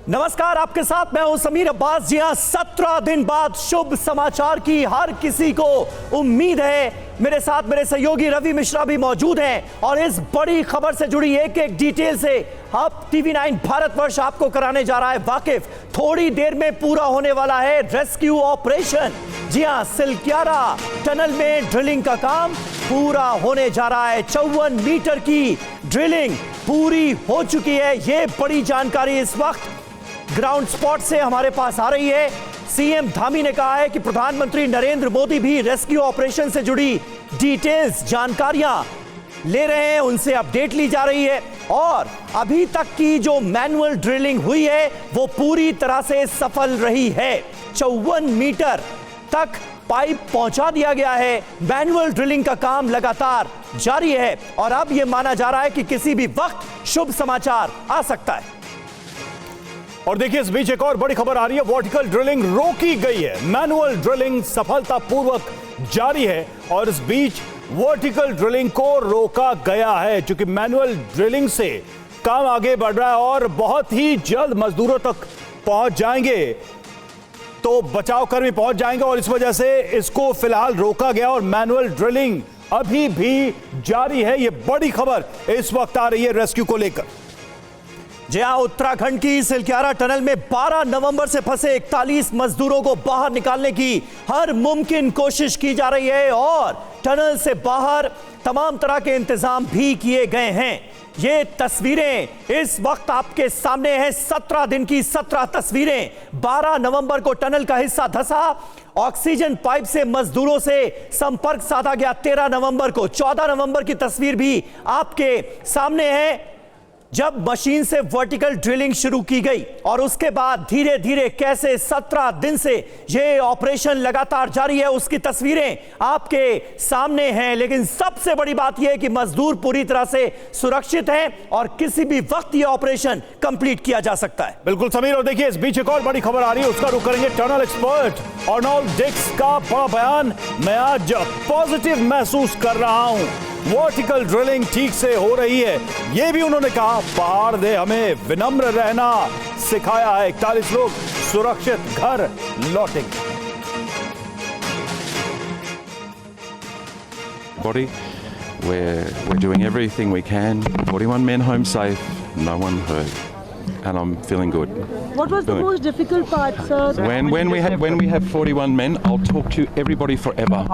नमस्कार, आपके साथ मैं हूं समीर अब्बास। जी हां, 17 दिन बाद शुभ समाचार की हर किसी को उम्मीद है। मेरे साथ मेरे सहयोगी रवि मिश्रा भी मौजूद हैं और इस बड़ी खबर से जुड़ी एक एक डिटेल से अब TV9 भारतवर्ष आपको कराने जा रहा है वाकिफ। थोड़ी देर में पूरा होने वाला है रेस्क्यू ऑपरेशन। जी हां, सिलक्यारा टनल में ड्रिलिंग का काम पूरा होने जा रहा है। 54 मीटर की ड्रिलिंग पूरी हो चुकी है। यह बड़ी जानकारी इस वक्त ग्राउंड स्पॉट से हमारे पास आ रही है। सीएम धामी ने कहा है कि प्रधानमंत्री नरेंद्र मोदी भी रेस्क्यू ऑपरेशन से जुड़ी डिटेल्स जानकारियां ले रहे हैं, उनसे अपडेट ली जा रही है। और अभी तक की जो मैनुअल ड्रिलिंग हुई है वो पूरी तरह से सफल रही है। 54 मीटर तक पाइप पहुंचा दिया गया है। मैनुअल ड्रिलिंग का काम लगातार जारी है और अब यह माना जा रहा है कि किसी भी वक्त शुभ समाचार आ सकता है। और देखिए, इस बीच एक और बड़ी खबर आ रही है। वर्टिकल ड्रिलिंग रोकी गई है, मैनुअल ड्रिलिंग सफलतापूर्वक जारी है। और इस बीच वर्टिकल ड्रिलिंग को रोका गया है क्योंकि मैनुअल ड्रिलिंग से काम आगे बढ़ रहा है और बहुत ही जल्द मजदूरों तक पहुंच जाएंगे, तो बचाव कर्मी पहुंच जाएंगे और इस वजह से इसको फिलहाल रोका गया और मैनुअल ड्रिलिंग अभी भी जारी है। यह बड़ी खबर इस वक्त आ रही है रेस्क्यू को लेकर। जी हां, उत्तराखंड की सिलक्यारा टनल में 12 नवंबर से फंसे 41 मजदूरों को बाहर निकालने की हर मुमकिन कोशिश की जा रही है और टनल से बाहर तमाम तरह के इंतजाम भी किए गए हैं। ये तस्वीरें इस वक्त आपके सामने हैं, 17 दिन की 17 तस्वीरें। 12 नवंबर को टनल का हिस्सा धंसा, ऑक्सीजन पाइप से मजदूरों से संपर्क साधा गया 13 नवंबर को। 14 नवंबर की तस्वीर भी आपके सामने है जब मशीन से वर्टिकल ड्रिलिंग शुरू की गई और उसके बाद धीरे धीरे कैसे 17 दिन से यह ऑपरेशन लगातार जारी है, उसकी तस्वीरें आपके सामने हैं। लेकिन सबसे बड़ी बात यह है कि मजदूर पूरी तरह से सुरक्षित हैं और किसी भी वक्त यह ऑपरेशन कंप्लीट किया जा सकता है। बिल्कुल समीर, और देखिए इस बीच एक और बड़ी खबर आ रही है, उसका रुख करेंगे। टनल एक्सपर्ट अर्नोल्ड डिक्स का बड़ा बयान। मैं आज पॉजिटिव महसूस कर रहा हूं, वर्टिकल ड्रिलिंग ठीक से हो रही है। यह भी उन्होंने कहा, पहाड़ ने हमें विनम्र रहना सिखाया है। 41 लोग सुरक्षित घर लौटेंगे। Body, we're doing everything we can. 41 men home safe, no one hurt, and I'm feeling good. What was the most difficult part, sir? When we have 41 men, I'll talk to everybody forever.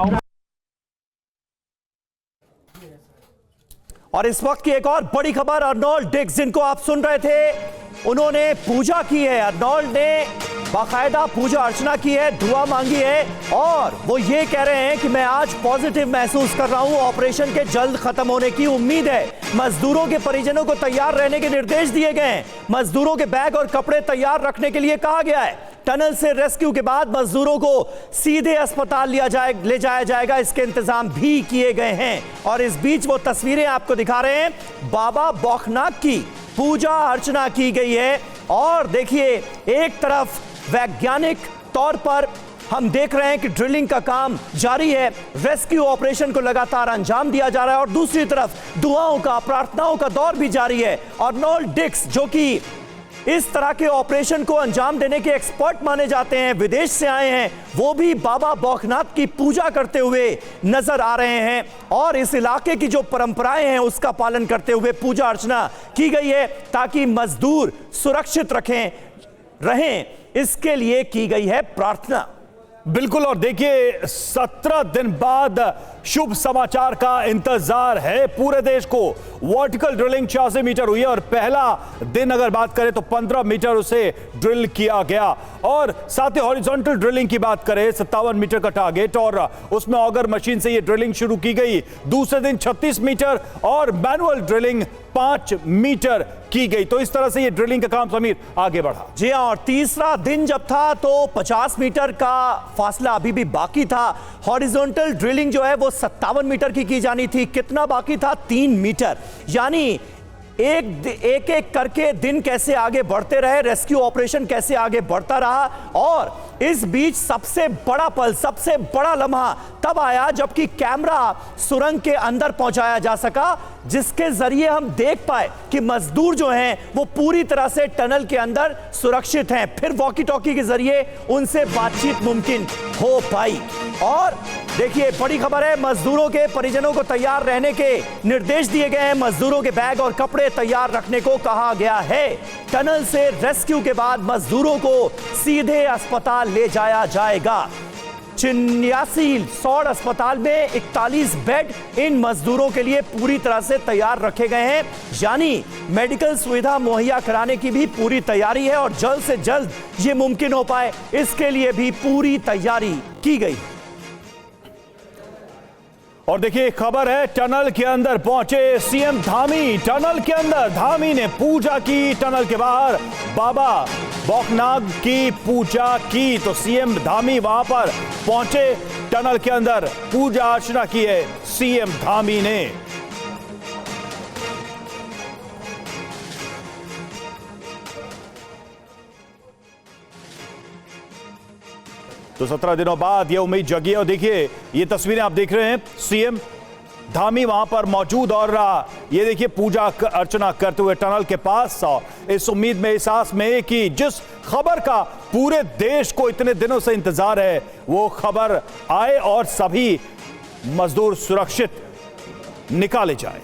और इस वक्त की एक और बड़ी खबर, Arnold Dix जिनको आप सुन रहे थे, उन्होंने पूजा की है। अर्नोल्ड ने बाकायदा पूजा अर्चना की है, दुआ मांगी है और वो ये कह रहे हैं कि मैं आज पॉजिटिव महसूस कर रहा हूं, ऑपरेशन के जल्द खत्म होने की उम्मीद है। मजदूरों के परिजनों को तैयार रहने के निर्देश दिए गए हैं। मजदूरों के बैग और कपड़े तैयार रखने के लिए कहा गया है। टनल से रेस्क्यू के बाद मजदूरों को सीधे अस्पताल ले जाया जाएगा, इसके इंतजाम भी किए गए हैं। और इस बीच वो तस्वीरें आपको दिखा रहे हैं, बाबा बौखनाथ की पूजा अर्चना की गई है। और देखिए, एक तरफ वैज्ञानिक तौर पर हम देख रहे हैं कि ड्रिलिंग का काम जारी है, रेस्क्यू ऑपरेशन को लगातार अंजाम दिया जा रहा है और दूसरी तरफ दुआओं का, प्रार्थनाओं का दौर भी जारी है। अर्नोल्ड डिक्स जो कि इस तरह के ऑपरेशन को अंजाम देने के एक्सपर्ट माने जाते हैं, विदेश से आए हैं, वो भी बाबा बौखनाथ की पूजा करते हुए नजर आ रहे हैं और इस इलाके की जो परंपराएं हैं उसका पालन करते हुए पूजा अर्चना की गई है ताकि मजदूर सुरक्षित रहें, इसके लिए की गई है प्रार्थना। बिल्कुल, और देखिए 17 दिन बाद शुभ समाचार का इंतजार है पूरे देश को। वर्टिकल ड्रिलिंग 86 मीटर हुई है और पहला दिन अगर बात करें तो 15 मीटर उसे ड्रिल किया गया और साथ ही हॉरिजॉन्टल ड्रिलिंग की बात करें 57 मीटर का टारगेट और उसमें ऑगर मशीन से यह ड्रिलिंग शुरू की गई। दूसरे दिन 36 मीटर और मैनुअल ड्रिलिंग 5 मीटर की गई। तो इस तरह से ये ड्रिलिंग का काम समीर आगे बढ़ा। जी हां, और तीसरा दिन जब था तो 50 मीटर का फासला अभी भी बाकी था। हॉरिजॉन्टल ड्रिलिंग जो है वो 57 मीटर की जानी थी। कितना बाकी था? 3 मीटर। यानी एक एक करके दिन कैसे आगे बढ़ते रहे, रेस्क्यू ऑपरेशन कैसे आगे बढ़ता रहा, और इस बीच सबसे बड़ा पल, सबसे बड़ा लम्हा तब आया जबकि कैमरा सुरंग के अंदर पहुंचाया जा सका, जिसके जरिए हम देख पाए कि मजदूर जो हैं वो पूरी तरह से टनल के अंदर सुरक्षित हैं। फिर वॉकी टॉकी के जरिए उनसे बातचीत मुमकिन हो पाई। और देखिए, बड़ी खबर है, मजदूरों के परिजनों को तैयार रहने के निर्देश दिए गए हैं। मजदूरों के बैग और कपड़े तैयार रखने को कहा गया है। टनल से रेस्क्यू के बाद मजदूरों को सीधे अस्पताल ले जाया जाएगा। चिन्यासी सौड़ अस्पताल में 41 बेड इन मजदूरों के लिए पूरी तरह से तैयार रखे गए हैं, यानी मेडिकल सुविधा मुहैया कराने की भी पूरी तैयारी है और जल्द से जल्द ये मुमकिन हो पाए, इसके लिए भी पूरी तैयारी की गई। और देखिए, खबर है, टनल के अंदर पहुंचे सीएम धामी। टनल के अंदर धामी ने पूजा की, टनल के बाहर बाबा बौखनाग की पूजा की। तो सीएम धामी वहां पर पहुंचे, टनल के अंदर पूजा अर्चना की है सीएम धामी ने। तो 17 दिनों बाद यह उम्मीद जगी है। और देखिए, ये तस्वीरें आप देख रहे हैं, सीएम धामी वहां पर मौजूद और ये देखिए पूजा अर्चना करते हुए टनल के पास, इस उम्मीद में, इस आस में कि जिस खबर का पूरे देश को इतने दिनों से इंतजार है वो खबर आए और सभी मजदूर सुरक्षित निकाले जाए।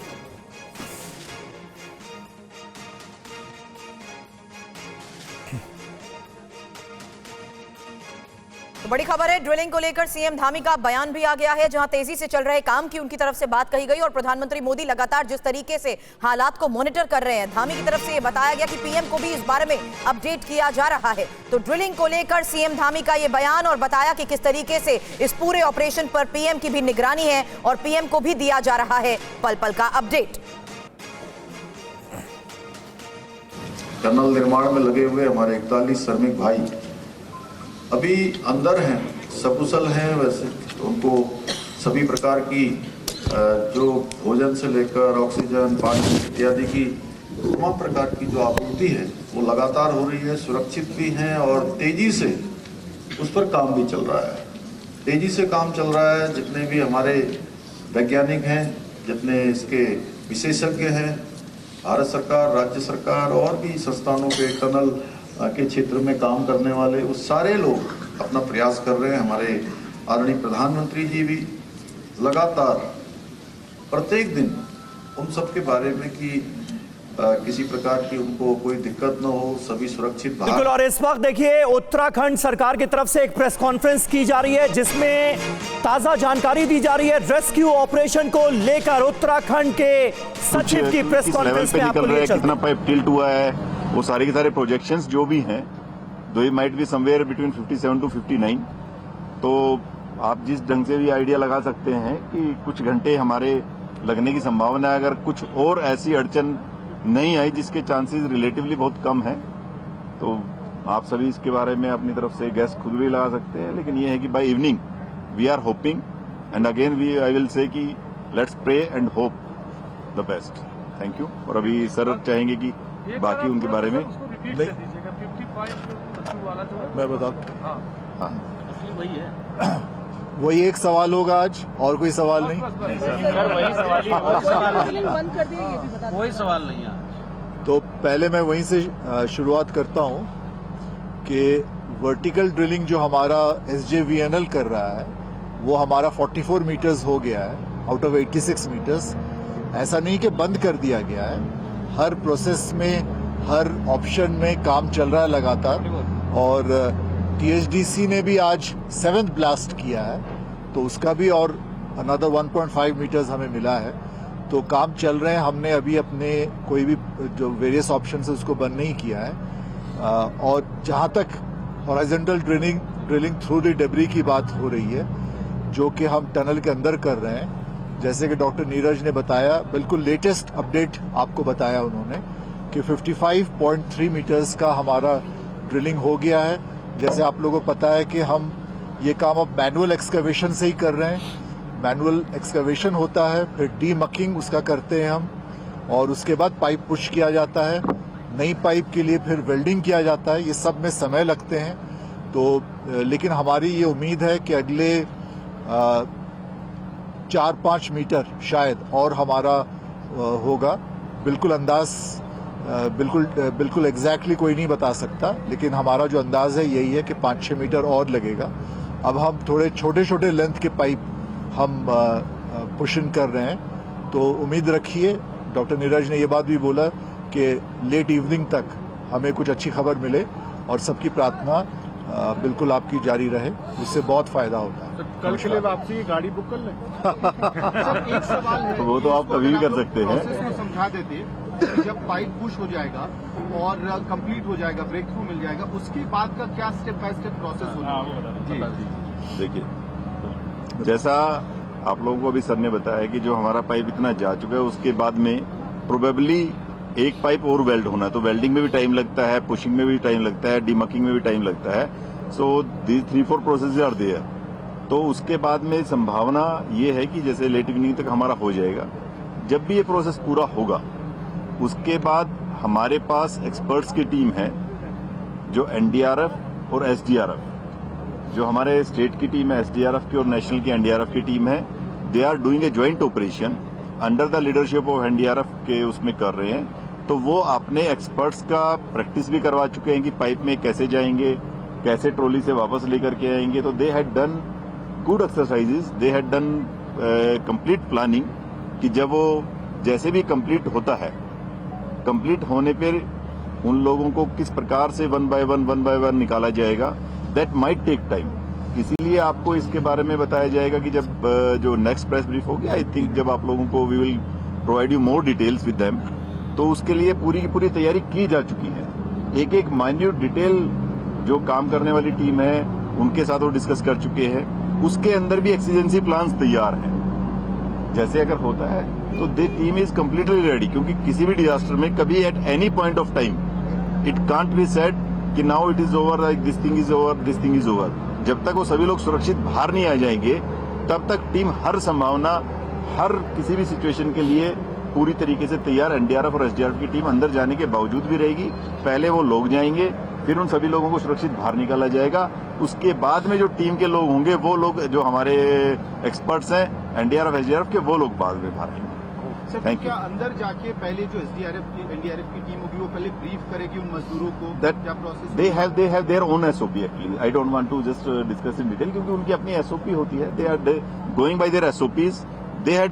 बड़ी खबर है, ड्रिलिंग को लेकर सीएम धामी का बयान भी आ गया है, जहां तेजी से चल रहे काम की उनकी तरफ से बात कही गई और प्रधानमंत्री मोदी लगातार जिस तरीके से हालात को मॉनिटर कर रहे हैं, धामी की तरफ से यह बताया गया कि पीएम को भी इस बारे में अपडेट किया जा रहा है। तो ड्रिलिंग को लेकर सीएम धामी का यह बयान और बताया कि किस तरीके से इस पूरे ऑपरेशन पर पीएम की भी निगरानी है और पीएम को भी दिया जा रहा है पल पल का अपडेट। टनल निर्माण में लगे हुए हमारे 41 श्रमिक भाई अभी अंदर हैं, सकुशल हैं। वैसे तो उनको सभी प्रकार की जो भोजन से लेकर ऑक्सीजन, पानी इत्यादि की तमाम प्रकार की जो आपूर्ति है वो लगातार हो रही है, सुरक्षित भी हैं और तेजी से उस पर काम भी चल रहा है। तेजी से काम चल रहा है। जितने भी हमारे वैज्ञानिक हैं, जितने इसके विशेषज्ञ हैं, भारत सरकार, राज्य सरकार और भी संस्थानों के टनल के क्षेत्र में काम करने वाले, वो सारे लोग अपना प्रयास कर रहे हैं। हमारे आदरणीय प्रधानमंत्री जी भी लगातार प्रत्येक दिन उन सब के बारे में कि किसी प्रकार की उनको कोई दिक्कत न हो, सभी सुरक्षित बाहर। बिल्कुल। और इस वक्त देखिए, उत्तराखंड सरकार की तरफ से एक प्रेस कॉन्फ्रेंस की जा रही है जिसमें ताजा जानकारी दी जा रही है रेस्क्यू ऑपरेशन को लेकर। उत्तराखंड के सचिव की प्रेस कॉन्फ्रेंस में आपको ले चलते हैं। कितना पाइप टिल्ट हुआ है, वो सारे के सारे प्रोजेक्शंस जो भी हैं, दो might be somewhere between 57 to 59। तो आप जिस ढंग से भी आइडिया लगा सकते हैं कि कुछ घंटे हमारे लगने की संभावना है, अगर कुछ और ऐसी अड़चन नहीं आई जिसके चांसेस रिलेटिवली बहुत कम है, तो आप सभी इसके बारे में अपनी तरफ से गैस खुद भी लगा सकते हैं। लेकिन ये है कि by evening we are hoping and again I will say कि let's pray and hope the best. Thank you. और अभी सर चाहेंगे कि बाकी उनके बारे में मैं बता वही एक सवाल होगा आज, और कोई सवाल नहीं। कोई सवाल नहीं है। तो पहले मैं वहीं से शुरुआत करता हूं कि वर्टिकल ड्रिलिंग जो हमारा SJVNL कर रहा है वो हमारा 44 मीटर्स हो गया है आउट ऑफ 86 मीटर्स। ऐसा नहीं कि बंद कर दिया गया है, हर प्रोसेस में, हर ऑप्शन में काम चल रहा है लगातार। और THDC ने भी आज 7th ब्लास्ट किया है, तो उसका भी और अनदर 1.5 मीटर्स हमें मिला है। तो काम चल रहे हैं। हमने अभी अपने कोई भी जो वेरियस ऑप्शन है उसको बंद नहीं किया है। और जहां तक horizontal drilling through the debris की बात हो रही है, जो कि हम टनल के अंदर कर रहे हैं, जैसे कि डॉक्टर नीरज ने बताया, बिल्कुल लेटेस्ट अपडेट आपको बताया उन्होंने कि 55.3 मीटर्स का हमारा ड्रिलिंग हो गया है। जैसे आप लोगों को पता है कि हम ये काम अब मैनुअल एक्सकवेशन से ही कर रहे हैं। मैनुअल एक्सकवेशन होता है, फिर डीमकिंग उसका करते हैं हम, और उसके बाद पाइप पुश किया जाता है, नई पाइप के लिए फिर वेल्डिंग किया जाता है। ये सब में समय लगते हैं। तो लेकिन हमारी ये उम्मीद है कि अगले 4-5 मीटर शायद और हमारा होगा। बिल्कुल अंदाज बिल्कुल एग्जैक्टली कोई नहीं बता सकता, लेकिन हमारा जो अंदाज है यही है कि 5-6 मीटर और लगेगा। अब हम थोड़े छोटे छोटे लेंथ के पाइप हम पुश इन कर रहे हैं। तो उम्मीद रखिए, डॉक्टर नीरज ने ये बात भी बोला कि लेट इवनिंग तक हमें कुछ अच्छी खबर मिले, और सबकी प्रार्थना बिल्कुल आपकी जारी रहे, उससे बहुत फायदा होता है। कल के लिए आपसे ये गाड़ी बुक कर लें। सर एक सवाल है, वो तो आप कभी भी कर सकते हैं। प्रोसेस में समझा देते कि जब पाइप पुश हो जाएगा और कंप्लीट हो जाएगा, ब्रेक थ्रू मिल जाएगा, उसके बाद का क्या स्टेप बाय स्टेप प्रोसेस होगा? देखिए, जैसा आप लोगों को अभी सर ने बताया कि जो हमारा पाइप इतना जा चुका है, उसके बाद में प्रोबेबली एक पाइप और वेल्ड होना है। तो वेल्डिंग में भी टाइम लगता है, पुशिंग में भी टाइम लगता है, डीमकिंग में भी टाइम लगता है। So these 3-4 process are there. तो उसके बाद में संभावना ये है कि जैसे लेट इवनिंग तक हमारा हो जाएगा। जब भी ये प्रोसेस पूरा होगा, उसके बाद हमारे पास एक्सपर्ट्स की टीम है, जो एनडीआरएफ और एसडीआरएफ, जो हमारे स्टेट की टीम है एसडीआरएफ की और नेशनल की एनडीआरएफ की टीम है, they are doing a joint operation under the leadership of NDRF के उसमें कर रहे हैं। तो वो अपने एक्सपर्ट्स का प्रैक्टिस भी करवा चुके हैं कि पाइप में कैसे जाएंगे, कैसे ट्रॉली से वापस लेकर के आएंगे। तो दे had done good exercises, they had done complete planning कि जब वो जैसे भी कंप्लीट होता है, कंप्लीट होने पर उन लोगों को किस प्रकार से वन बाय वन निकाला जाएगा, दैट माइट टेक टाइम। इसीलिए आपको इसके बारे में बताया जाएगा कि जब जो नेक्स्ट प्रेस ब्रीफ होगी, आई थिंक जब आप लोगों को we will provide you more details with them. तो उसके लिए पूरी की पूरी तैयारी की जा चुकी है। एक एक माइन्यूट डिटेल जो काम करने वाली टीम है उनके साथ वो डिस्कस कर चुके हैं। उसके अंदर भी एक्सीजेंसी प्लान्स तैयार हैं। जैसे अगर होता है तो the team is completely ready, क्योंकि किसी भी डिजास्टर में कभी at any point of time it can't be said कि now it is over, like this thing is over, this thing is over. जब तक वो सभी लोग सुरक्षित बाहर नहीं आ जाएंगे, तब तक टीम हर संभावना, हर किसी भी सिचुएशन के लिए पूरी तरीके से तैयार एनडीआरएफ और एसडीआरएफ की टीम अंदर जाने के बावजूद भी रहेगी। पहले वो लोग जाएंगे, फिर उन सभी लोगों को सुरक्षित बाहर निकाला जाएगा। उसके बाद में जो टीम के लोग होंगे, वो लोग जो हमारे एक्सपर्ट्स हैं एनडीआरएफ एसडीआरएफ के, वो लोग बाद में बाहर आएंगे। सर, क्या अंदर जाके पहले जो एसडीआरएफ की एनडीआरएफ की टीम होगी वो पहले ब्रीफ करेगी उन मजदूरों को? क्या process? They have their own SOP actually. I don't want to just discuss in detail, क्योंकि उनकी अपनी एसओपी होती है। They are going by their SOPs. They had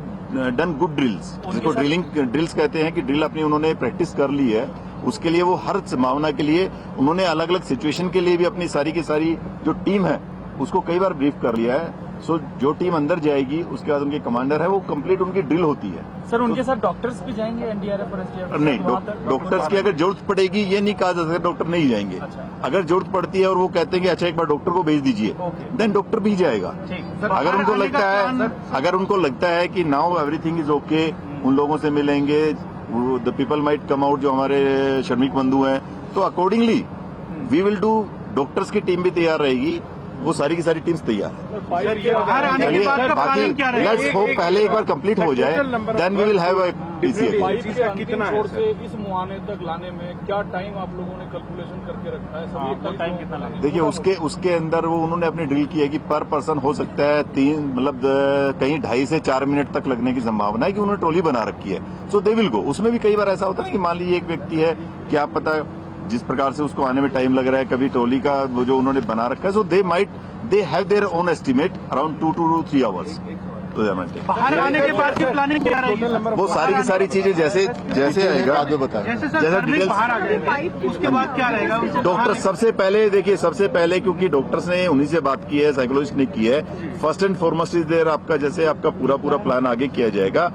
done good drills, जिसको ड्रिल्स कहते हैं कि ड्रिल अपनी उन्होंने प्रैक्टिस कर ली है। उसके लिए वो हर संभावना के लिए उन्होंने अलग अलग सिचुएशन के लिए भी अपनी सारी की सारी जो टीम है उसको कई बार ब्रीफ कर लिया है। सो जो टीम अंदर जाएगी उसके बाद उनके कमांडर है, वो कंप्लीट उनकी ड्रिल होती है। सर, उनके साथ डॉक्टर्स भी जाएंगे एनडीआरएफ और एसडीआरएफ? नहीं, डॉक्टर्स की अगर जरूरत पड़ेगी, ये नहीं कहा जा सकता डॉक्टर नहीं जाएंगे। अगर जरूरत पड़ती है और वो कहते हैं कि अच्छा एक बार डॉक्टर को भेज दीजिए, देन डॉक्टर भी जाएगा। अगर उनको लगता है कि नाउ एवरीथिंग इज ओके, उन लोगों से मिलेंगे, the people might come out, जो हमारे श्रमिक बंधु हैं, तो accordingly we will do. Doctors की टीम भी तैयार रहेगी, वो सारी की सारी टीम्स तैयार है। बाकी लेट्स होप पहले एक बार कंप्लीट हो जाए, then we will have a PCA. इस मुआने तक लाने में क्या टाइम आप लोगों ने कैलकुलेशन करके रखा है? सभी टाइम कितना लगेगा? देखिए, उसके अंदर वो उन्होंने अपनी ड्रिल की है कि पर पर्सन हो सकता है 3, मतलब कहीं 2.5 से 4 मिनट तक लगने की संभावना है, कि उन्होंने ट्रॉली बना रखी है। So they will go. उसमें भी कई बार ऐसा होता है कि मान लीजिए एक व्यक्ति है, क्या पता जिस प्रकार से उसको आने में टाइम लग रहा है, कभी ट्रॉली का वो जो उन्होंने बना रखा है, so they have their own estimate around 2 to 3 hours. बाहर आने के बाद की प्लानिंग क्या रहेगी? वो सारी की सारी चीजें जैसे आएगा, जैसे डिटेल्स बाहर आ गए, उसके बाद क्या रहेगा? डॉक्टर सबसे पहले क्योंकि डॉक्टर्स ने उन्हीं से बात की है, साइकोलॉजिस्ट ने की है। First and foremost is there आपका पूरा प्लान आगे किया जाएगा।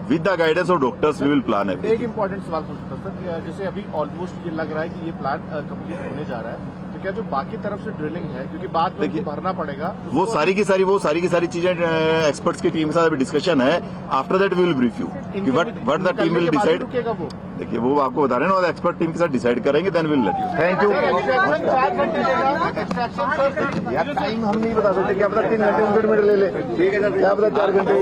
With the guidance of doctors we will plan everything. एक इम्पोर्टेंट सवाल पूछता सर, जैसे अभी ऑलमोस्ट ये लग रहा है कि ये प्लान कंप्लीट होने जा रहा है, तो क्या जो बाकी तरफ से ड्रिलिंग है, क्योंकि बाद में उनको भरना पड़ेगा, वो सारी की सारी चीजें एक्सपर्ट्स की टीम के साथ डिस्कशन है। After that we will brief you कि what the team will decide. देखिए, वो आपको बता रहे हैं, और एक्सपर्ट टीम के साथ डिसाइड करेंगे, then will let you. Thank you. यार टाइम हम नहीं बता सकते, क्या पता 3 घंटे 59 मिनट ले ले, ठीक है, क्या पता 4 घंटे।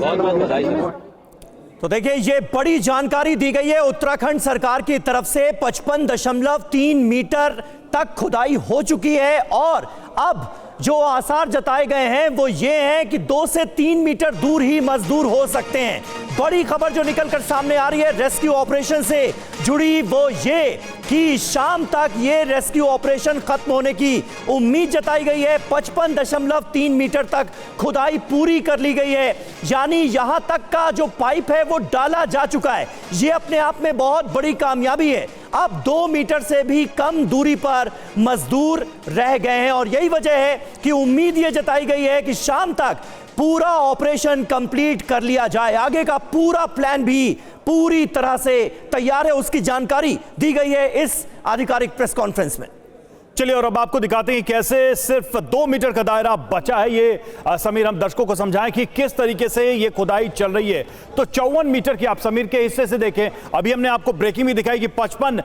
तो देखिए, ये बड़ी जानकारी दी गई है उत्तराखंड सरकार की तरफ से। 55.3 मीटर तक खुदाई हो चुकी है और अब जो आसार जताए गए हैं वो ये हैं कि 2 से 3 मीटर दूर ही मजदूर हो सकते हैं। बड़ी खबर जो निकलकर सामने आ रही है रेस्क्यू ऑपरेशन से जुड़ी वो ये कि शाम तक ये रेस्क्यू ऑपरेशन खत्म होने की उम्मीद जताई गई है। 55.3 मीटर तक खुदाई पूरी कर ली गई है, यानी यहां तक का जो पाइप है वो डाला जा चुका है। ये अपने आप में बहुत बड़ी कामयाबी है। अब 2 मीटर से भी कम दूरी पर मजदूर रह गए हैं और यही वजह है कि उम्मीद ये जताई गई है कि शाम तक पूरा ऑपरेशन कंप्लीट कर लिया जाए। आगे का पूरा प्लान भी पूरी तरह से तैयार है, उसकी जानकारी दी गई है इस आधिकारिक प्रेस कॉन्फ्रेंस में। चलिए और अब आपको दिखाते हैं कैसे सिर्फ 2 मीटर का दायरा बचा है। ये समीर हम दर्शकों को समझाएं कि किस तरीके से ये खुदाई चल रही है। तो 54 मीटर की आप समीर के हिस्से से देखें, अभी हमने आपको ब्रेकिंग भी दिखाई कि 55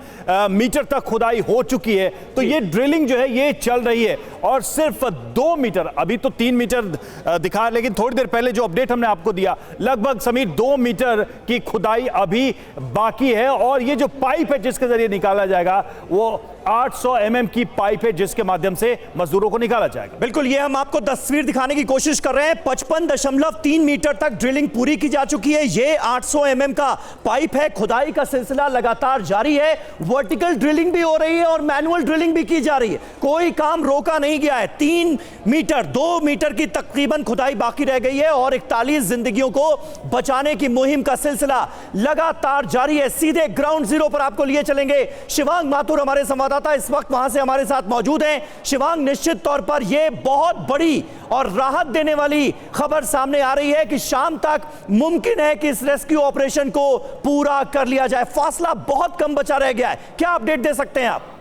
मीटर तक खुदाई हो चुकी है। तो ये ड्रिलिंग जो है ये चल रही है और सिर्फ 2 मीटर, अभी तो 3 मीटर दिखा, लेकिन थोड़ी देर पहले जो अपडेट हमने आपको दिया लगभग समीर 2 मीटर की खुदाई अभी बाकी है। और ये जो पाइप है जिसके जरिए निकाला जाएगा वो 800 mm की पाइप है जिसके माध्यम से मजदूरों को निकाला जाएगा। बिल्कुल, ये हम आपको तस्वीर दिखाने की कोशिश कर रहे हैं। 55.3 मीटर तक ड्रिलिंग पूरी की जा चुकी है। ये 800 mm का पाइप है। खुदाई का सिलसिला लगातार जारी है। वर्टिकल ड्रिलिंग भी हो रही है और मैनुअल ड्रिलिंग भी की जा रही है। कोई काम रोका नहीं गया है। 3 मीटर 2 मीटर की तकरीबन खुदाई बाकी रह गई है और 41 जिंदगियों को बचाने की मुहिम का सिलसिला लगातार जारी है। सीधे ग्राउंड जीरो पर आपको लिए चलेंगे। शिवांग माथुर हमारे संवाददाता इस वक्त वहां से हमारे साथ मौजूद हैं। शिवांग, निश्चित तौर पर यह बहुत बड़ी और राहत देने वाली खबर सामने आ रही है कि शाम तक मुमकिन है कि इस रेस्क्यू ऑपरेशन को पूरा कर लिया जाए। फासला बहुत कम बचा रह गया है, क्या अपडेट दे सकते हैं आप?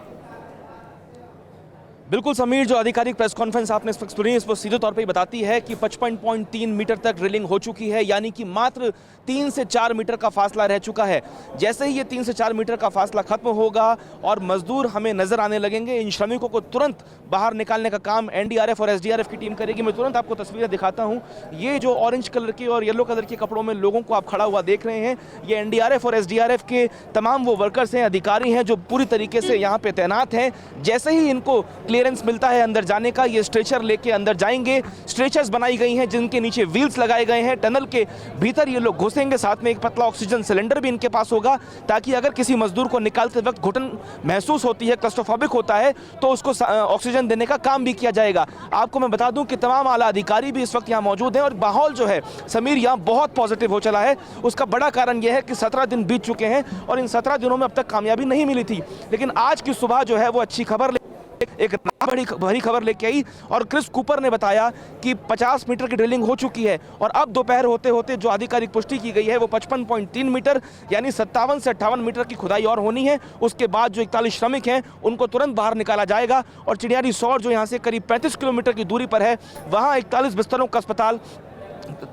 बिल्कुल समीर, जो आधिकारिक प्रेस कॉन्फ्रेंस आपने इस वक्त सुनी है वो सीधे तौर पे बताती है कि 55.3 मीटर तक ड्रिलिंग हो चुकी है, यानी कि मात्र 3 से 4 मीटर का फासला रह चुका है। जैसे ही ये 3 से 4 मीटर का फासला खत्म होगा और मजदूर हमें नजर आने लगेंगे, इन श्रमिकों को तुरंत बाहर निकालने का काम एनडीआरएफ और एसडीआरएफ की टीम करेगी। मैं तुरंत आपको तस्वीरें दिखाता हूँ। ये जो ऑरेंज कलर के और येलो कलर के कपड़ों में लोगों को आप खड़ा हुआ देख रहे हैं, ये एनडीआरएफ और एसडीआरएफ के तमाम वो वर्कर्स हैं, अधिकारी हैं जो पूरी तरीके से यहाँ पे तैनात हैं। जैसे ही इनको क्लियरेंस मिलता है अंदर जाने का, ये स्ट्रेचर लेके अंदर जाएंगे। स्ट्रेचर्स बनाई गई हैं जिनके नीचे व्हील्स लगाए गए हैं। टनल के भीतर ये लोग घुसेंगे, साथ में एक पतला ऑक्सीजन सिलेंडर भी इनके पास होगा ताकि अगर किसी मजदूर को निकालते वक्त घुटन महसूस होती है, क्लस्ट्रोफोबिक होता है, तो उसको ऑक्सीजन देने का काम भी किया जाएगा। आपको मैं बता दूं कि तमाम आला अधिकारी भी इस वक्त यहाँ मौजूद हैं और माहौल जो है समीर यहाँ बहुत पॉजिटिव हो चला है। उसका बड़ा कारण यह है कि 17 दिन बीत चुके हैं और इन 17 दिनों में अब तक कामयाबी नहीं मिली थी, लेकिन आज की सुबह जो है वो अच्छी खबर एक बड़ी खबर लेके आई और क्रिस कूपर ने बताया कि 50 मीटर की ड्रिलिंग हो चुकी है और अब दोपहर होते होते जो आधिकारिक पुष्टि की गई है वो 55.3 मीटर यानी 57 से 58 मीटर की खुदाई और होनी है। उसके बाद जो 41 श्रमिक हैं उनको तुरंत बाहर निकाला जाएगा और चिड़ियारी सौर जो यहाँ से करीब 35 किलोमीटर की दूरी पर है, वहाँ 41 बिस्तरों का अस्पताल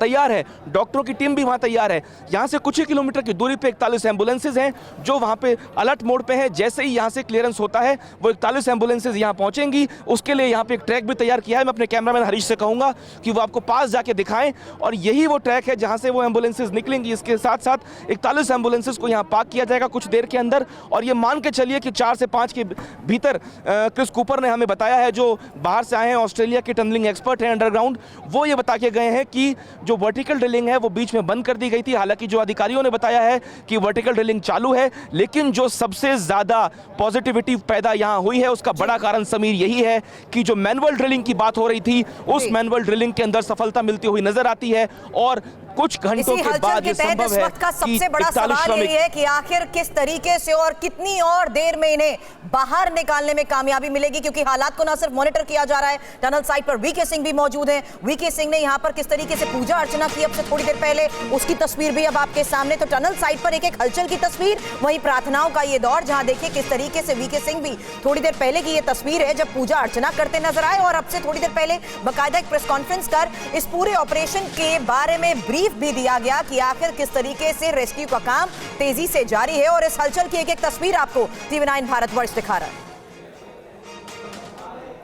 तैयार है। डॉक्टरों की टीम भी वहां तैयार है। यहां से कुछ ही किलोमीटर की दूरी पे 41 एम्बुलेंसेज हैं जो वहां पे अलर्ट मोड पे हैं। जैसे ही यहां से क्लियरेंस होता है वो 41 एम्बुलेंसेज यहां पहुंचेंगी। उसके लिए यहां पे एक ट्रैक भी तैयार किया है। मैं अपने कैमरामैन हरीश से कहूंगा कि वो आपको पास जाके दिखाएं और यही वो ट्रैक है जहां से वो एम्बुलेंसेज निकलेंगी। इसके साथ साथ 41 एम्बुलेंसेज को यहाँ पार्क किया जाएगा कुछ देर के अंदर और ये मान के चलिए कि 4 से 5 के भीतर क्रिस कूपर ने हमें बताया है, जो बाहर से आए हैं, ऑस्ट्रेलिया के टनलिंग एक्सपर्ट हैं अंडरग्राउंड, वो ये बता के गए हैं कि जो वर्टिकल ड्रिलिंग है वो बीच में बंद कर दी गई थी। हालांकि जो अधिकारियों ने बताया है कि वर्टिकल ड्रिलिंग चालू है, लेकिन जो सबसे ज्यादा पॉजिटिविटी पैदा यहां हुई है उसका बड़ा कारण समीर यही है कि जो मैनुअल ड्रिलिंग की बात हो रही थी उस मैनुअल ड्रिलिंग के अंदर सफलता मिलती हुई नजर आती है और कुछ घंटों के बाद ये संभव है का सबसे बड़ा सवाल यही है कि आखिर किस तरीके से और कितनी और देर में इन्हें बाहर निकालने में कामयाबी मिलेगी, क्योंकि हालात को न सिर्फ मॉनिटर किया जा रहा है, टनल साइट पर वीके सिंह भी मौजूद हैं। वीके सिंह ने यहां पर किस तरीके से पूजा अर्चना की अब से थोड़ी देर पहले, उसकी तस्वीर भी अब आपके सामने। तो टनल साइट पर एक हलचल की तस्वीर, वहीं प्रार्थनाओं का ये दौर, जहां देखिए किस तरीके से वीके सिंह भी थोड़ी देर पहले की ये तस्वीर है जब पूजा अर्चना करते नजर आए और अब से थोड़ी देर पहले बाकायदा एक प्रेस कॉन्फ्रेंस कर इस पूरे ऑपरेशन के बारे में ब्रीफ भी दिया गया कि आखिर किस तरीके से रेस्क्यू का काम तेजी से जारी है। और इस हलचल की एक तस्वीर आपको TV9 भारतवर्ष दिखा रहा है।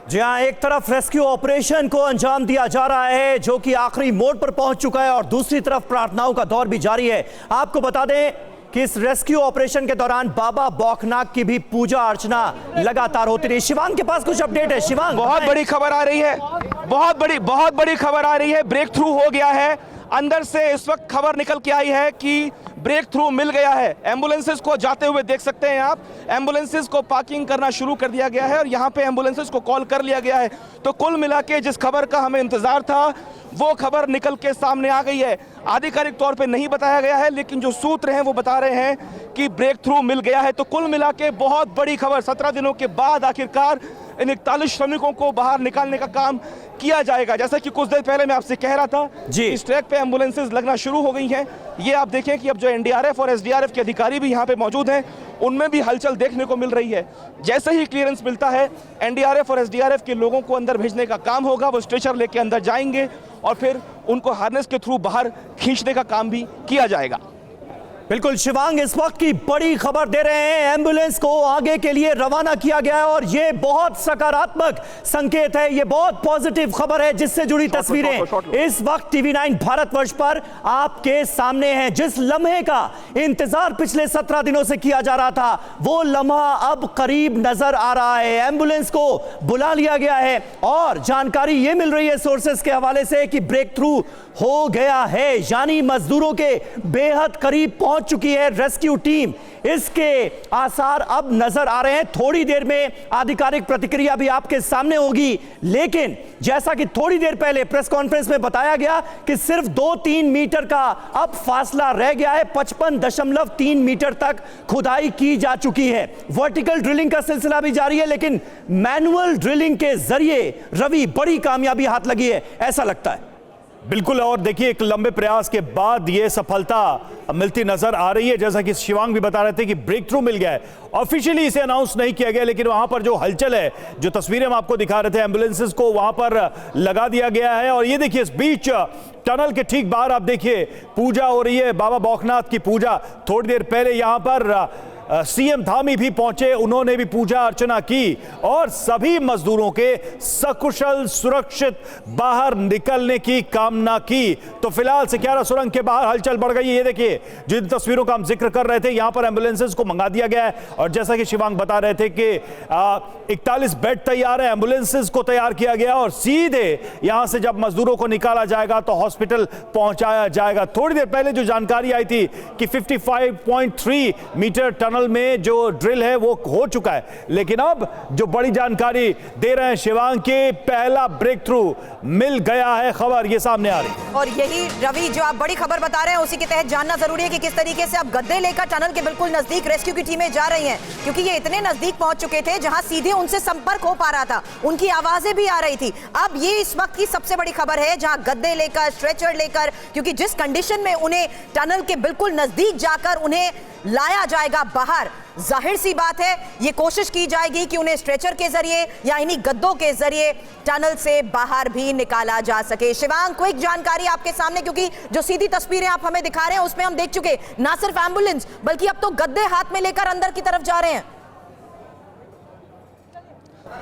जी हाँ, एक तरफ रेस्क्यू ऑपरेशन को अंजाम दिया जा रहा है जो कि आखिरी मोड पर पहुंच चुका है और दूसरी तरफ प्रार्थनाओं का दौर भी जारी है। आपको बता दें कि इस रेस्क्यू ऑपरेशन के दौरान बाबा बौखनाथ की भी पूजा अर्चना लगातार होती रही। शिवांग के पास कुछ अपडेट है। शिवांग, बहुत बड़ी खबर आ रही है, बहुत बड़ी खबर आ रही है। ब्रेक थ्रू हो गया है। अंदर से इस वक्त खबर निकल के आई है कि ब्रेक थ्रू मिल गया है। एम्बुलेंसेस को जाते हुए देख सकते हैं आप। एम्बुलेंसेस को पार्किंग करना शुरू कर दिया गया है और यहाँ पे एम्बुलेंसेस को कॉल कर लिया गया है। तो कुल मिला के जिस खबर का हमें इंतजार था वो खबर निकल के सामने आ गई है। आधिकारिक तौर पे नहीं बताया गया है, लेकिन जो सूत्र हैं वो बता रहे हैं कि ब्रेक थ्रू मिल गया है। तो कुल मिला के बहुत बड़ी खबर, 17 दिनों के बाद आखिरकार इन 41 श्रमिकों को बाहर निकालने का काम किया जाएगा। जैसा कि कुछ देर पहले मैं आपसे कह रहा था जी, इस ट्रैक पे एम्बुलेंसेस लगना शुरू हो गई हैं। ये आप देखें कि अब जो एनडीआरएफ और एसडीआरएफ के अधिकारी भी यहाँ पे मौजूद हैं, उनमें भी हलचल देखने को मिल रही है। जैसे ही क्लियरेंस मिलता है, एनडीआरएफ और एसडीआरएफ के लोगों को अंदर भेजने का काम होगा। वो स्ट्रेचर लेके अंदर जाएंगे और फिर उनको हार्नेस के थ्रू बाहर खींचने का काम भी किया जाएगा। बिल्कुल शिवांग, इस वक्त की बड़ी खबर दे रहे हैं। एम्बुलेंस को आगे के लिए रवाना किया गया है और ये बहुत सकारात्मक संकेत है, ये बहुत पॉजिटिव खबर है जिससे जुड़ी तस्वीरें इस वक्त टीवी9 भारतवर्ष पर आपके सामने हैं। जिस लम्हे का इंतजार पिछले 17 दिनों से किया जा रहा था वो लम्हा अब करीब नजर आ रहा है। एम्बुलेंस को बुला लिया गया है और जानकारी ये मिल रही है सोर्सेस के हवाले से कि ब्रेक थ्रू हो गया है, यानी मजदूरों के बेहद करीब पहुंच चुकी है रेस्क्यू टीम। इसके आसार अब नजर आ रहे हैं। थोड़ी देर में आधिकारिक प्रतिक्रिया भी आपके सामने होगी, लेकिन जैसा कि थोड़ी देर पहले प्रेस कॉन्फ्रेंस में बताया गया कि सिर्फ 2-3 मीटर का अब फासला रह गया है। 55.3 मीटर तक खुदाई की जा चुकी है। वर्टिकल ड्रिलिंग का सिलसिला भी जारी है, लेकिन मैनुअल ड्रिलिंग के जरिए रवि बड़ी कामयाबी हाथ लगी है, ऐसा लगता है। बिल्कुल, और देखिए एक लंबे प्रयास के बाद ये सफलता मिलती नजर आ रही है। जैसा कि शिवांग भी बता रहे थे कि ब्रेक थ्रू मिल गया है। ऑफिशियली इसे अनाउंस नहीं किया गया, लेकिन वहां पर जो हलचल है, जो तस्वीरें हम आपको दिखा रहे थे, एम्बुलेंसेस को वहां पर लगा दिया गया है। और ये देखिए इस बीच टनल के ठीक बाहर आप देखिए पूजा हो रही है, बाबा बौखनाथ की पूजा। थोड़ी देर पहले यहां पर सीएम धामी भी पहुंचे, उन्होंने भी पूजा अर्चना की और सभी मजदूरों के सकुशल सुरक्षित बाहर निकलने की कामना की। तो फिलहाल सिक्यारा सुरंग के बाहर हलचल बढ़ गई है। ये देखिए जिन तस्वीरों का हम जिक्र कर रहे थे, यहां पर एम्बुलेंसेस को मंगा दिया गया है और जैसा कि शिवांग बता रहे थे कि 41 बेड तैयार है, एम्बुलेंसेस को तैयार किया गया और सीधे यहां से जब मजदूरों को निकाला जाएगा तो हॉस्पिटल पहुंचाया जाएगा। थोड़ी देर पहले जो जानकारी आई थी कि 55.3 मीटर टनल में जो ड्रिल है वो हो चुका है, लेकिन अब जो बड़ी जानकारी दे रहे हैं शिवांग के, पहला ब्रेक थ्रू मिल गया है। खबर ये सामने आ रही है और यही रवि जो आप बड़ी खबर बता रहे हैं उसी के तहत जानना जरूरी है कि किस तरीके से अब गद्दे लेकर टनल के बिल्कुल नजदीक रेस्क्यू की टीमें जा रही हैं, क्योंकि ये इतने नजदीक पहुंच चुके थे जहां सीधे उनसे संपर्क हो पा रहा था, उनकी आवाजें भी आ रही थी। अब ये इस वक्त की सबसे बड़ी खबर है, जहां गद्दे लेकर, स्ट्रेचर लेकर, क्योंकि जिस कंडीशन में उन्हें टनल के बिल्कुल नजदीक जाकर उन्हें लाया जाएगा बाहर, जाहिर सी बात है ये कोशिश की जाएगी कि उन्हें स्ट्रेचर के जरिए या इन्हीं गद्दों के जरिए टनल से बाहर भी निकाला जा सके। शिवांग, क्विक जानकारी आपके सामने, क्योंकि जो सीधी तस्वीरें आप हमें दिखा रहे हैं उसमें हम देख चुके ना सिर्फ एम्बुलेंस बल्कि अब तो गद्दे हाथ में लेकर अंदर की तरफ जा रहे हैं।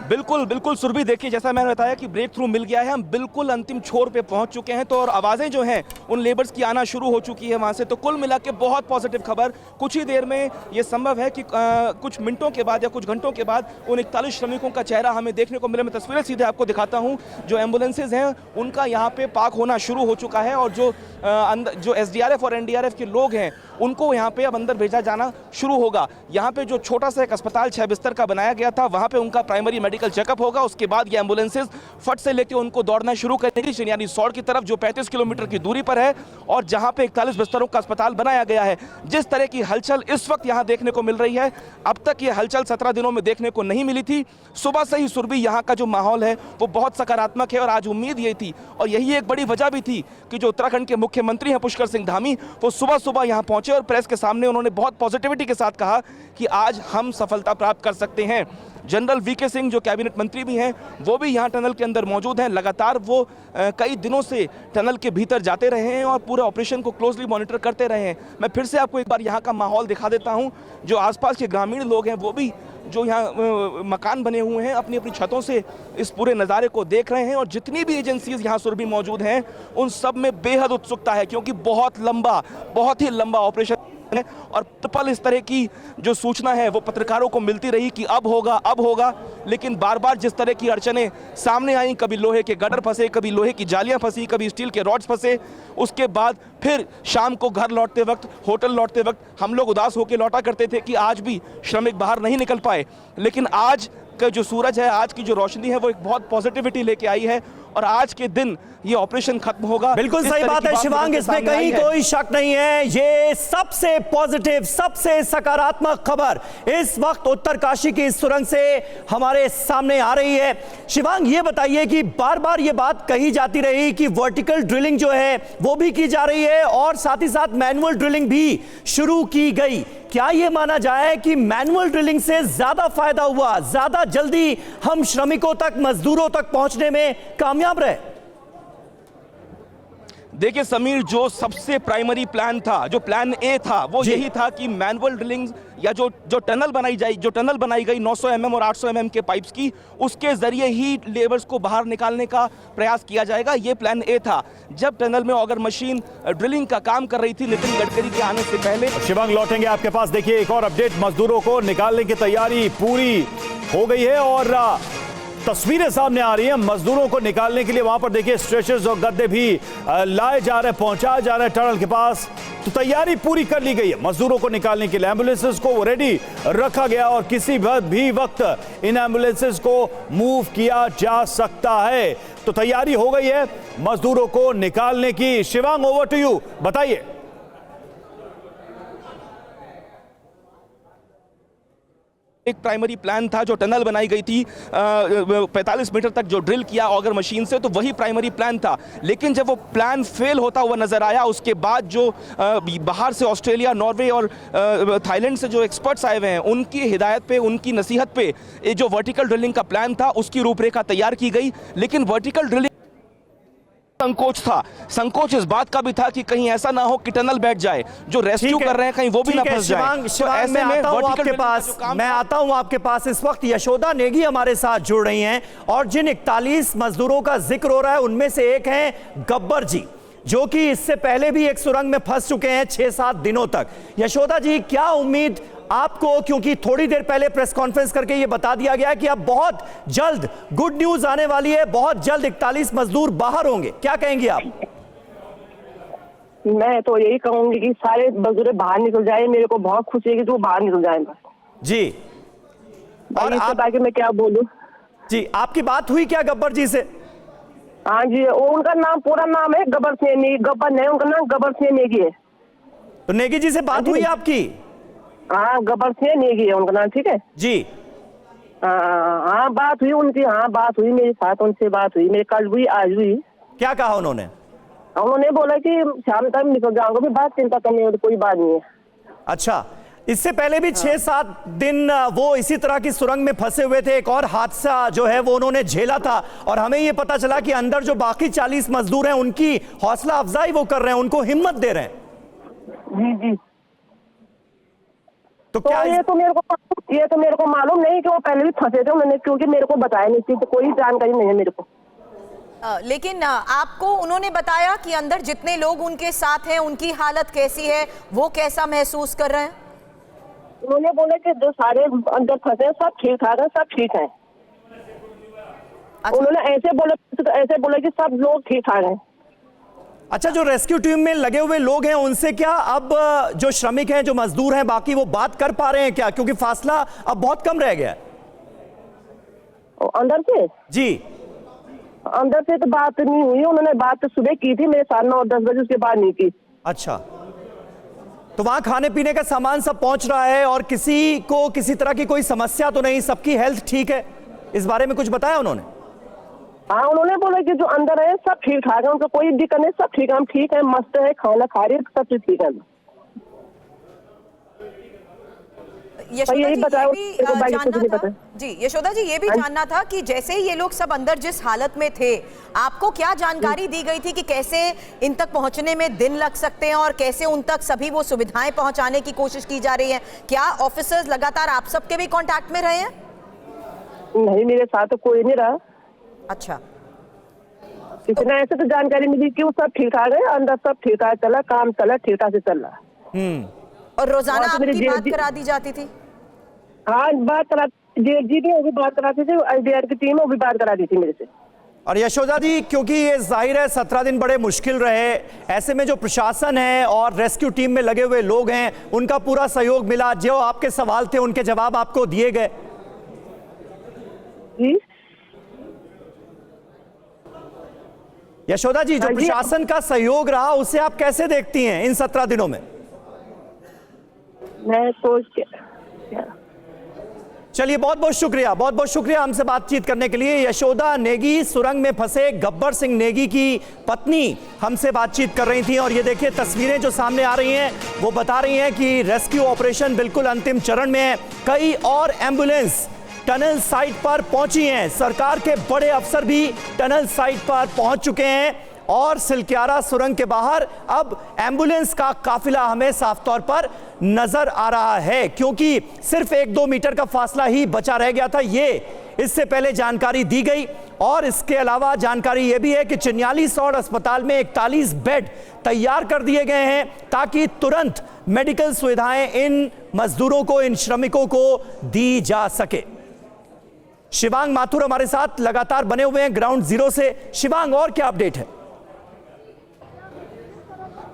बिल्कुल बिल्कुल सुरभि, देखिए जैसा मैंने बताया कि ब्रेक थ्रू मिल गया है, हम बिल्कुल अंतिम छोर पे पहुंच चुके हैं। तो और आवाज़ें जो हैं उन लेबर्स की आना शुरू हो चुकी है वहां से। तो कुल मिला के बहुत पॉजिटिव खबर। कुछ ही देर में ये संभव है कि कुछ मिनटों के बाद या कुछ घंटों के बाद उन 41 श्रमिकों का चेहरा हमें देखने को मिले। मैं तस्वीरें सीधे आपको दिखाता हूँ। जो एम्बुलेंसेज हैं उनका यहाँ पे पार्क होना शुरू हो चुका है और जो एसडीआरएफ और एनडीआरएफ के लोग हैं उनको यहाँ पे अब अंदर भेजा जाना शुरू होगा। यहाँ पे जो छोटा सा एक अस्पताल 6 बिस्तर का बनाया गया था, वहाँ पे उनका प्राइमरी मेडिकल चेकअप होगा। उसके बाद ये एम्बुलेंसेज फट से लेके उनको दौड़ना शुरू करेंगी, यानी सौर की तरफ, जो 35 किलोमीटर की दूरी पर है और जहाँ पे 41 बिस्तरों का अस्पताल बनाया गया है। जिस तरह की हलचल इस वक्त यहाँ देखने को मिल रही है, अब तक ये हलचल 17 दिनों में देखने को नहीं मिली थी। सुबह से ही सुरभि यहाँ का जो माहौल है वो बहुत सकारात्मक है और आज उम्मीद यही थी और यही एक बड़ी वजह भी थी कि जो उत्तराखंड के मुख्यमंत्री हैं पुष्कर सिंह धामी, वो सुबह सुबह यहाँ पहुंचे और प्रेस के सामने उन्होंने बहुत पॉजिटिविटी के साथ कहा कि आज हम सफलता प्राप्त कर सकते हैं। जनरल वीके सिंह जो कैबिनेट मंत्री भी हैं वो भी यहाँ टनल के अंदर मौजूद हैं। लगातार वो कई दिनों से टनल के भीतर जाते रहे हैं और पूरे ऑपरेशन को क्लोजली मॉनिटर करते रहे हैं। मैं फिर से आपको एक बार यहाँ का माहौल दिखा देता हूँ। जो आसपास के ग्रामीण लोग हैं वो भी जो यहाँ मकान बने हुए हैं अपनी अपनी छतों से इस पूरे नज़ारे को देख रहे हैं और जितनी भी एजेंसीज यहाँ सुरभि मौजूद हैं उन सब में बेहद उत्सुकता है, क्योंकि बहुत ही लंबा ऑपरेशन है और पल इस तरह की जो सूचना है वो पत्रकारों को मिलती रही कि अब होगा, लेकिन बार बार जिस तरह की अड़चनें सामने आई, कभी लोहे के गटर फंसे, कभी लोहे की जालियां फंसी, कभी स्टील के रॉड्स फंसे, उसके बाद फिर शाम को घर लौटते वक्त, होटल लौटते वक्त हम लोग उदास होकर लौटा करते थे कि आज भी श्रमिक बाहर नहीं निकल पाए। लेकिन आज का जो सूरज है, आज की जो रोशनी है वो एक बहुत पॉजिटिविटी लेके आई है और आज के दिन ये ऑपरेशन खत्म होगा। बिल्कुल सही बात है शिवांग, इसमें कहीं कोई शक नहीं है। ये सबसे पॉजिटिव, सबसे सकारात्मक खबर इस वक्त उत्तरकाशी की इस सुरंग से हमारे सामने आ रही है। शिवांग, ये बताइए कि बार बार ये बात कही जाती रही कि वर्टिकल ड्रिलिंग जो है वो भी की जा रही है और साथ ही साथ मैनुअल ड्रिलिंग भी शुरू की गई। क्या ये माना जाए कि मैनुअल ड्रिलिंग से ज्यादा फायदा हुआ, ज्यादा जल्दी हम श्रमिकों तक, मजदूरों तक पहुंचने में कामयाब रहे? देखिए समीर, जो सबसे प्राइमरी प्लान था, जो प्लान ए था, वो यही था कि मैनुअल ड्रिलिंग या जो टनल बनाई गई 900 mm और 800 mm के पाइप्स की, उसके जरिए ही लेबर्स को बाहर निकालने का प्रयास किया जाएगा। ये प्लान ए था। जब टनल में ऑगर मशीन ड्रिलिंग का काम कर रही थी नितिन गडकरी के आने से पहले। शिवांग, लौटेंगे आपके पास। देखिए एक और अपडेट, मजदूरों को निकालने की तैयारी पूरी हो गई है और तस्वीरें सामने आ रही हैं। मजदूरों को निकालने के लिए वहां पर देखिए स्ट्रेचर्स और गद्दे भी लाए जा रहे हैं, पहुंचाए जा रहे हैं टनल के पास। तो तैयारी पूरी कर ली गई है मजदूरों को निकालने के लिए। एम्बुलेंसेस को रेडी रखा गया और किसी भी वक्त इन एम्बुलेंसेस को मूव किया जा सकता है। तो तैयारी हो गई है मजदूरों को निकालने की। शिवांग, ओवर टू यू, बताइए। एक प्राइमरी प्लान था, जो टनल बनाई गई थी 45 मीटर तक जो ड्रिल किया ऑगर मशीन से, तो वही प्राइमरी प्लान था। लेकिन जब वो प्लान फेल होता हुआ नजर आया, उसके बाद जो बाहर से ऑस्ट्रेलिया, नॉर्वे और थाईलैंड से जो एक्सपर्ट्स आए हुए हैं, उनकी हिदायत पे, उनकी नसीहत पे ये जो वर्टिकल ड्रिलिंग का प्लान था उसकी रूपरेखा तैयार की गई। लेकिन वर्टिकल ड्रिलिंग संकोच इस बात का भी था कि कहीं ऐसा ना हो कि टनल बैठ जाए, जो रेस्क्यू कर रहे हैं कहीं वो भी ना फंस जाए। शिवांग, मैं आता हूं आपके पास। इस वक्त यशोदा नेगी हमारे साथ जुड़ रही हैं और जिन 41 मजदूरों का जिक्र हो रहा है उनमें से एक हैं गब्बर जी, जो कि इससे पहले भी एक सुरंग में फंस चुके हैं 6-7 दिनों तक। यशोदा जी, क्या उम्मीद आपको, क्योंकि थोड़ी देर पहले प्रेस कॉन्फ्रेंस करके ये बता दिया गया कि अब बहुत जल्द गुड न्यूज आने वाली है, बहुत जल्द 41 मजदूर बाहर होंगे, क्या कहेंगे आप? मैं तो यही कहूंगी कि सारे मजदूर बाहर निकल जाए। मेरे को बहुत खुशी है कि वो बाहर निकल जाए बस जी। और आप, बाकी मैं क्या बोलूं जी, आपकी बात हुई क्या गब्बर जी से? हाँ जी, उनका नाम, पूरा नाम है गब्बर सिंह नेगी। गब्बर नहीं, उनका नाम गब्बर सिंह नेगी है। तो नेगी जी से बात हुई आपकी? हाँ, गब्बर सिंह नेगी है उनका नाम। ठीक है जी। हाँ, बात हुई उनकी। हाँ, बात हुई मेरे साथ, उनसे बात हुई मेरे, कल हुई, आज हुई। क्या कहा उन्होंने? उन्होंने बोला कि शाम तक निकल जाऊंगा, मैं बात चिंता करने वाली कोई बात नहीं है। अच्छा, इससे पहले भी 6-7 दिन वो इसी तरह की सुरंग में फंसे हुए थे। एक और हादसा जो है वो उन्होंने झेला था और हमें ये पता चला कि अंदर जो बाकी 40 मजदूर हैं उनकी हौसला अफजाई वो कर रहे हैं, उनको हिम्मत दे रहे हैं। जी। तो क्या ये तो मेरे को मालूम नहीं कि वो पहले भी फंसे थे उन्होंने, क्योंकि मेरे को बताया नहीं थी, तो कोई जानकारी नहीं है मेरे को। लेकिन आपको उन्होंने बताया कि अंदर जितने लोग उनके साथ हैं उनकी हालत कैसी है, वो कैसा महसूस कर रहे हैं? उन्होंने बोला कि जो सारे अंदर फंसे हैं सब ठीक ठाक है, सब ठीक है। उन्होंने ऐसे बोला कि सब लोग ठीक ठाक हैं। अच्छा, जो रेस्क्यू टीम में लगे हुए लोग हैं उनसे क्या अब जो श्रमिक हैं, जो मजदूर हैं बाकी, वो बात कर पा रहे हैं क्या? क्योंकि फासला अब बहुत कम रह गया है। अंदर से? जी, अंदर से तो बात नहीं हुई। उन्होंने बात तो सुबह की थी मेरे साथ 9-10 बजे, उसके बाद नहीं की। अच्छा, तो वहां खाने पीने का सामान सब पहुंच रहा है और किसी को किसी तरह की कोई समस्या तो नहीं, सबकी हेल्थ ठीक है? इस बारे में कुछ बताया उन्होंने? हाँ, उन्होंने बोला कि जो अंदर है सब ठीक ठाक है, उनको कोई दिक्कत नहीं, सब ठीक है, हम ठीक है, मस्त है, खाना खा रहे, सब चीज ठीक है। यशोदा यही जी, बताओ, ये भी मेरे को बाकी कुछ जानना नहीं था पता। जी, यशोदा जी ये भी जानना था कि जैसे ही ये लोग सब अंदर जिस हालत में थे, आपको क्या जानकारी दी गई थी कि कैसे इन तक पहुंचने में दिन लग सकते हैं और कैसे उन तक सभी वो सुविधाएं पहुंचाने की कोशिश की जा रही है? क्या ऑफिसर्स लगातार आप सबके भी कांटेक्ट में रहे हैं? नहीं, मेरे साथ तो कोई नहीं रहा। अच्छा, इतना ऐसे तो जानकारी मिली कि वो सब ठीक ठाक है, अंदर सब ठीक ठाक चला, काम चला, ठीक ठाक से चल रहा। और रोजाना और तो मेरी आपकी बात जी- करा दी जाती थी? हाँ, बात करा जी भी, वो भी बात कराती थी, IDR की टीम वो भी बात कराती थी मेरे से। और यशोदा जी, क्योंकि ये जाहिर है 17 दिन बड़े मुश्किल रहे, ऐसे में जो प्रशासन है और रेस्क्यू टीम में लगे हुए लोग हैं, उनका पूरा सहयोग मिला, जो आपके सवाल थे उनके जवाब आपको दिए गए? जी यशोदा जी, जो हाँ जी। प्रशासन का सहयोग रहा उसे आप कैसे देखती हैं इन 17 दिनों में? मैं सोच के चलिए, बहुत बहुत शुक्रिया हमसे बातचीत करने के लिए। यशोदा नेगी, सुरंग में फंसे गब्बर सिंह नेगी की पत्नी, हमसे बातचीत कर रही थी। और ये देखिए तस्वीरें जो सामने आ रही हैं, वो बता रही हैं कि रेस्क्यू ऑपरेशन बिल्कुल अंतिम चरण में है। कई और एम्बुलेंस टनल साइट पर पहुंची हैं, सरकार के बड़े अफसर भी टनल साइट पर पहुंच चुके हैं और सिलक्यारा सुरंग के बाहर अब एम्बुलेंस का काफिला हमें साफ तौर पर नजर आ रहा है, क्योंकि सिर्फ 1-2 मीटर का फासला ही बचा रह गया था। ये इससे पहले जानकारी दी गई। और इसके अलावा जानकारी यह भी है कि 44 और अस्पताल में 41 बेड तैयार कर दिए गए हैं ताकि तुरंत मेडिकल सुविधाएं इन मजदूरों को, इन श्रमिकों को दी जा सके। शिवांग माथुर हमारे साथ लगातार बने हुए हैं ग्राउंड जीरो से। शिवांग, और क्या अपडेट है?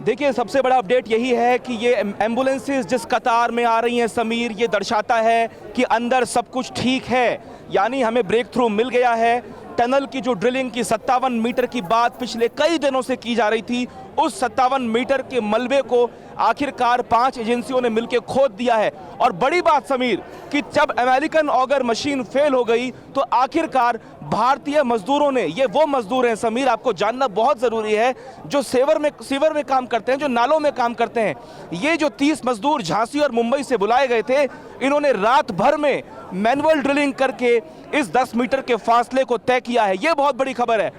देखिए, सबसे बड़ा अपडेट यही है कि ये एम्बुलेंसेस जिस कतार में आ रही हैं समीर, ये दर्शाता है कि अंदर सब कुछ ठीक है, यानी हमें ब्रेक थ्रू मिल गया है। टनल की जो ड्रिलिंग की 57 मीटर की बात पिछले कई दिनों से की जा रही थी, उस 57 मीटर के मलबे को आखिरकार 5 एजेंसियों ने मिलकर खोद दिया है। और बड़ी बात समीर कि जब अमेरिकन ऑगर मशीन फेल हो गई तो आखिरकार भारतीय मजदूरों ने, ये वो मजदूर हैं समीर, आपको जानना बहुत जरूरी है, जो सीवर में काम करते हैं, जो नालों में काम करते हैं। ये जो 30 मजदूर झांसी और मुंबई से बुलाए गए थे, इन्होंने रात भर में मैनुअल ड्रिलिंग करके इस 10 मीटर के फासले को तय किया है। ये बहुत बड़ी खबर है।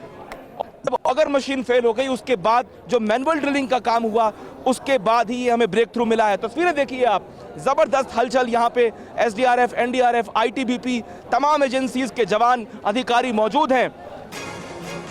जब अगर मशीन फेल हो गई, उसके बाद जो मैनुअल ड्रिलिंग का काम हुआ, उसके बाद ही हमें ब्रेक थ्रू मिला है। तस्वीरें देखिए आप, जबरदस्त हलचल यहाँ पे। SDRF, NDRF, ITBP, तमाम एजेंसीज के जवान, अधिकारी मौजूद हैं।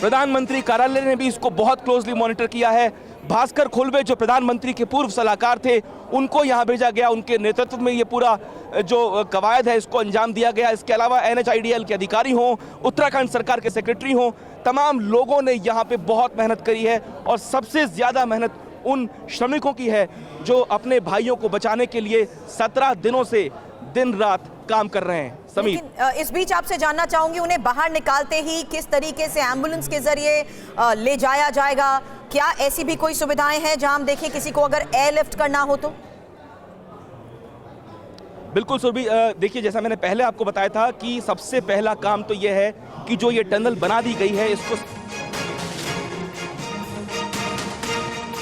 प्रधानमंत्री कार्यालय ने भी इसको बहुत क्लोजली मॉनिटर किया है। भास्कर खुलबे जो प्रधानमंत्री के पूर्व सलाहकार थे, उनको यहाँ भेजा गया, उनके नेतृत्व में ये पूरा जो कवायद है इसको अंजाम दिया गया। इसके अलावा NHIDL के अधिकारी हों, उत्तराखंड सरकार के सेक्रेटरी हों, तमाम लोगों ने यहाँ पे बहुत मेहनत करी है। और सबसे ज़्यादा मेहनत उन श्रमिकों की है जो अपने भाइयों को बचाने के लिए 17 दिनों से दिन रात काम कर रहे हैं। समीर, लेकिन इस बीच आपसे जानना चाहूंगी, उन्हें बाहर निकालते ही किस तरीके से एम्बुलेंस के जरिए ले जाया जाएगा? क्या ऐसी भी कोई सुविधाएं हैं जहां हम देखें किसी को अगर एयरलिफ्ट करना हो तो? बिल्कुल सुरभि, देखिए जैसा मैंने पहले आपको बताया था कि सबसे पहला काम तो यह है कि जो ये टनल बना दी गई है इसको।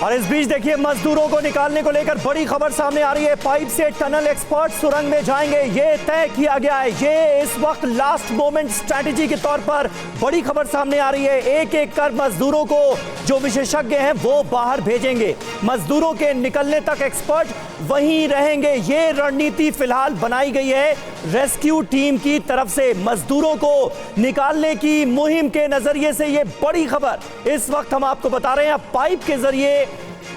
और इस बीच देखिए मजदूरों को निकालने को लेकर बड़ी खबर सामने आ रही है। पाइप से टनल एक्सपर्ट सुरंग में जाएंगे, ये तय किया गया है। ये इस वक्त लास्ट मोमेंट स्ट्रैटेजी के तौर पर बड़ी खबर सामने आ रही है। एक एक कर मजदूरों को जो विशेषज्ञ हैं वो बाहर भेजेंगे। मजदूरों के निकलने तक एक्सपर्ट वहीं रहेंगे। ये रणनीति फिलहाल बनाई गई है रेस्क्यू टीम की तरफ से। मजदूरों को निकालने की मुहिम के नजरिए से ये बड़ी खबर इस वक्त हम आपको बता रहे हैं। पाइप के जरिए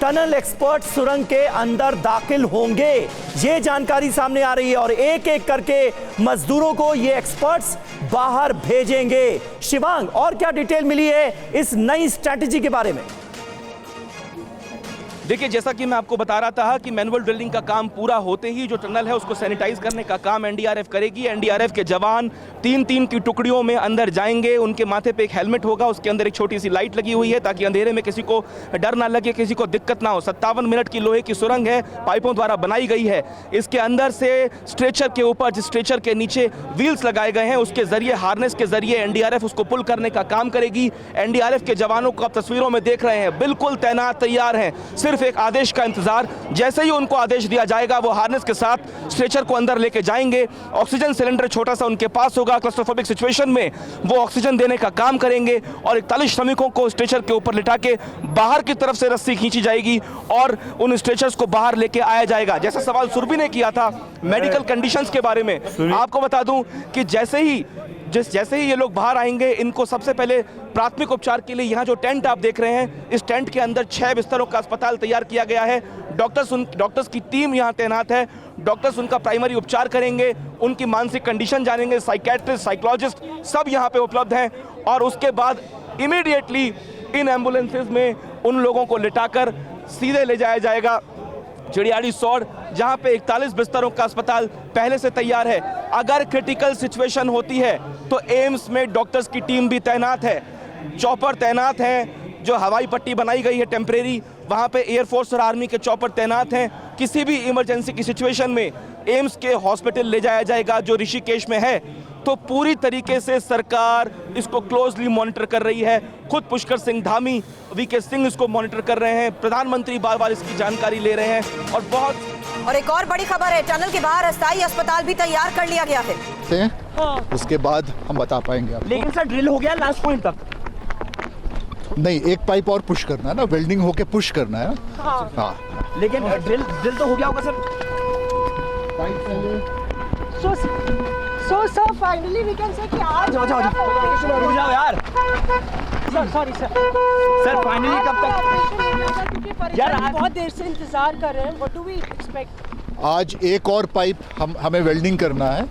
टनल एक्सपर्ट सुरंग के अंदर दाखिल होंगे, ये जानकारी सामने आ रही है। और एक एक करके मजदूरों को ये एक्सपर्ट्स बाहर भेजेंगे। शिवांग, और क्या डिटेल मिली है इस नई स्ट्रैटेजी के बारे में? देखिए, जैसा कि मैं आपको बता रहा था कि मैनुअल ड्रिलिंग का काम पूरा होते ही जो टनल है उसको सैनिटाइज करने का काम NDRF करेगी। NDRF के जवान 3-3 की टुकड़ियों में अंदर जाएंगे। उनके माथे पे एक हेलमेट होगा, उसके अंदर एक छोटी सी लाइट लगी हुई है ताकि अंधेरे में किसी को डर ना लगे, किसी को दिक्कत ना हो। 57 मिनट की लोहे की सुरंग है, पाइपों द्वारा बनाई गई है। इसके अंदर से स्ट्रेचर के ऊपर, जिस स्ट्रेचर के नीचे व्हील्स लगाए गए हैं, उसके जरिए, हार्नेस के जरिए NDRF उसको पुल करने का काम करेगी। NDRF के जवानों को आप तस्वीरों में देख रहे हैं, बिल्कुल तैनात, तैयार हैं। सिर्फ सिर्फ एक आदेश का इंतजार। जैसे ही उनको आदेश दिया जाएगा वो हार्नेस के साथ स्ट्रेचर को अंदर लेके जाएंगे। ऑक्सीजन सिलेंडर छोटा सा उनके पास होगा। क्लस्ट्रोफोबिक सिचुएशन में वो ऑक्सीजन देने का काम करेंगे और 41 श्रमिकों को स्ट्रेचर के ऊपर लिटा के बाहर की तरफ से रस्सी खींची जाएगी और उन स्ट्रेचर्स को बाहर लेके आया जाएगा। जैसा सवाल सुरभि ने किया था मेडिकल कंडीशंस के बारे में, आपको बता दूं कि जैसे ही ये लोग बाहर आएंगे, इनको सबसे पहले प्राथमिक उपचार के लिए यहाँ जो टेंट आप देख रहे हैं, इस टेंट के अंदर 6 बिस्तरों का अस्पताल तैयार किया गया है। डॉक्टर्स की टीम यहाँ तैनात है। डॉक्टर्स उनका प्राइमरी उपचार करेंगे, उनकी मानसिक कंडीशन जानेंगे। साइकेट्रिस्ट, साइकोलॉजिस्ट सब यहाँ पे उपलब्ध हैं और उसके बाद इमीडिएटली इन एम्बुलेंसेज में उन लोगों को लिटाकर सीधे ले जाया जाएगा चिड़ियाड़ी सौड़, जहां पे 41 बिस्तरों का अस्पताल पहले से तैयार है। अगर क्रिटिकल सिचुएशन होती है तो एम्स में डॉक्टर्स की टीम भी तैनात है, चॉपर तैनात हैं। जो हवाई पट्टी बनाई गई है टेम्परेरी, वहां पे एयरफोर्स और आर्मी के चॉपर तैनात हैं। किसी भी इमरजेंसी की सिचुएशन में एम्स के हॉस्पिटल ले जाया जाएगा जो ऋषिकेश में है। तो पूरी तरीके से सरकार इसको क्लोजली मॉनिटर कर रही है। खुद पुष्कर सिंह धामी, वीके सिंह इसको मॉनिटर कर रहे हैं। प्रधानमंत्री बार बार इसकी जानकारी ले रहे हैं और एक और बड़ी खबर है, टनल के बाहर अस्थायी अस्पताल भी तैयार कर लिया गया है। उसके बाद हम बता पाएंगे आपको। लेकिन सर ड्रिल हो गया लास्ट पॉइंट तक? नहीं, एक पाइप और पुश करना है ना, वेल्डिंग होके पुश करना है। हाँ। लेकिन ड्रिल तो हो गया होगा sir. So finally we can say कि आज जाओ यार। सॉरी सर फाइनली कब तक? यार बहुत देर से इंतजार कर रहे हैं। What do we expect? आज एक और पाइप हमें वेल्डिंग करना है।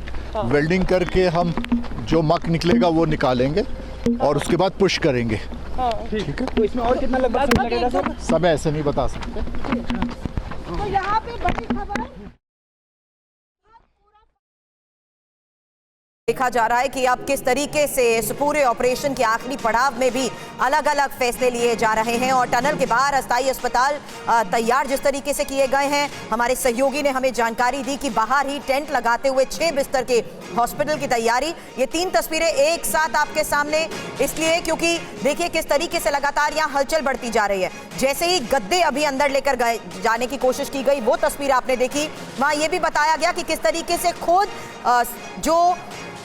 वेल्डिंग करके हम जो मक निकलेगा वो निकालेंगे और उसके बाद पुश करेंगे। ठीक है। तो इसमें और कितना लगेगा सर? समय ऐसे नहीं बता सकते। तो यहाँ पे बड़ी खबर देखा जा रहा है कि अब किस तरीके से इस पूरे ऑपरेशन के आखिरी पड़ाव में भी अलग अलग फैसले लिए जा रहे हैं और टनल के बाहर अस्थायी अस्पताल तैयार जिस तरीके से किए गए हैं। हमारे सहयोगी ने हमें जानकारी दी कि बाहर ही टेंट लगाते हुए 6 बिस्तर के हॉस्पिटल की तैयारी। ये 3 तस्वीरें एक साथ आपके सामने इसलिए क्योंकि देखिए किस तरीके से लगातार यहाँ हलचल बढ़ती जा रही है। जैसे ही गद्दे अभी अंदर लेकर गए जाने की कोशिश की गई, वो तस्वीर आपने देखी। वहाँ ये भी बताया गया कि किस तरीके से खुद जो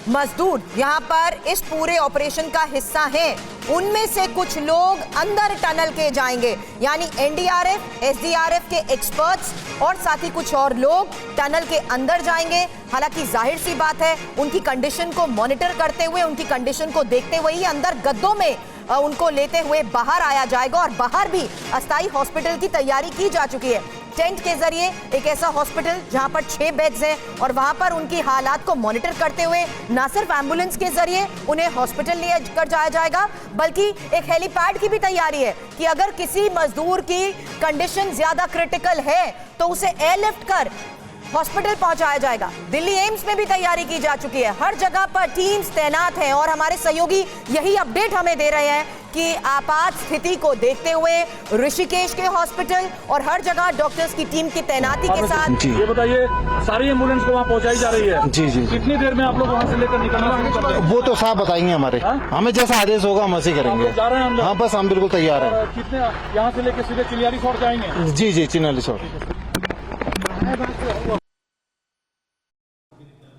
मजदूर यहाँ पर इस पूरे ऑपरेशन का हिस्सा हैं, उनमें से कुछ लोग अंदर टनल के जाएंगे, यानी एनडीआरएफ, एसडीआरएफ के एक्सपर्ट्स और साथ ही कुछ और लोग टनल के अंदर जाएंगे। हालांकि जाहिर सी बात है, उनकी कंडीशन को मॉनिटर करते हुए, उनकी कंडीशन को देखते हुए ही अंदर गद्दों में उनको लेते हुए बाहर आया जाएगा और बाहर भी अस्थायी हॉस्पिटल की तैयारी की जा चुकी है। टेंट के जरिए एक ऐसा हॉस्पिटल जहां पर 6 बेड्स हैं और वहां पर उनकी हालात को मॉनिटर करते हुए न सिर्फ एम्बुलेंस के जरिए उन्हें हॉस्पिटल ले कर जाया जाएगा, बल्कि एक हेलीपैड की भी तैयारी है कि अगर किसी मजदूर की कंडीशन ज्यादा क्रिटिकल है तो उसे एयरलिफ्ट कर हॉस्पिटल पहुंचाया जाएगा। दिल्ली एम्स में भी तैयारी की जा चुकी है। हर जगह पर टीम्स तैनात हैं और हमारे सहयोगी यही अपडेट हमें दे रहे हैं कि आपात स्थिति को देखते हुए ऋषिकेश के हॉस्पिटल और हर जगह डॉक्टर्स की टीम की तैनाती के साथ। ये बताइए, सारी एम्बुलेंस को वहाँ पहुँचाई जा रही है? जी जी। कितनी देर में आप लोग वहाँ से लेकर निकलना? वो तो साहब बताएंगे हमारे। हमें जैसा आदेश होगा हम ऐसे करेंगे। जा रहे हैं हम? हाँ बस हम बिल्कुल तैयार हैं। कितने यहाँ से लेकर सीधे चिड़ियाड़ी सौड़ जाएंगे? जी जी, चिड़ियाड़ी सौड़।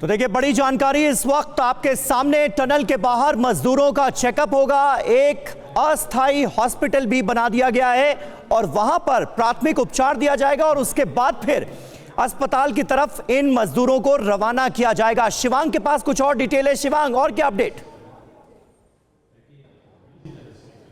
तो देखिए बड़ी जानकारी इस वक्त आपके सामने। टनल के बाहर मजदूरों का चेकअप होगा। एक अस्थायी हॉस्पिटल भी बना दिया गया है और वहां पर प्राथमिक उपचार दिया जाएगा और उसके बाद फिर अस्पताल की तरफ इन मजदूरों को रवाना किया जाएगा। शिवांग के पास कुछ और डिटेल है। शिवांग, और क्या अपडेट?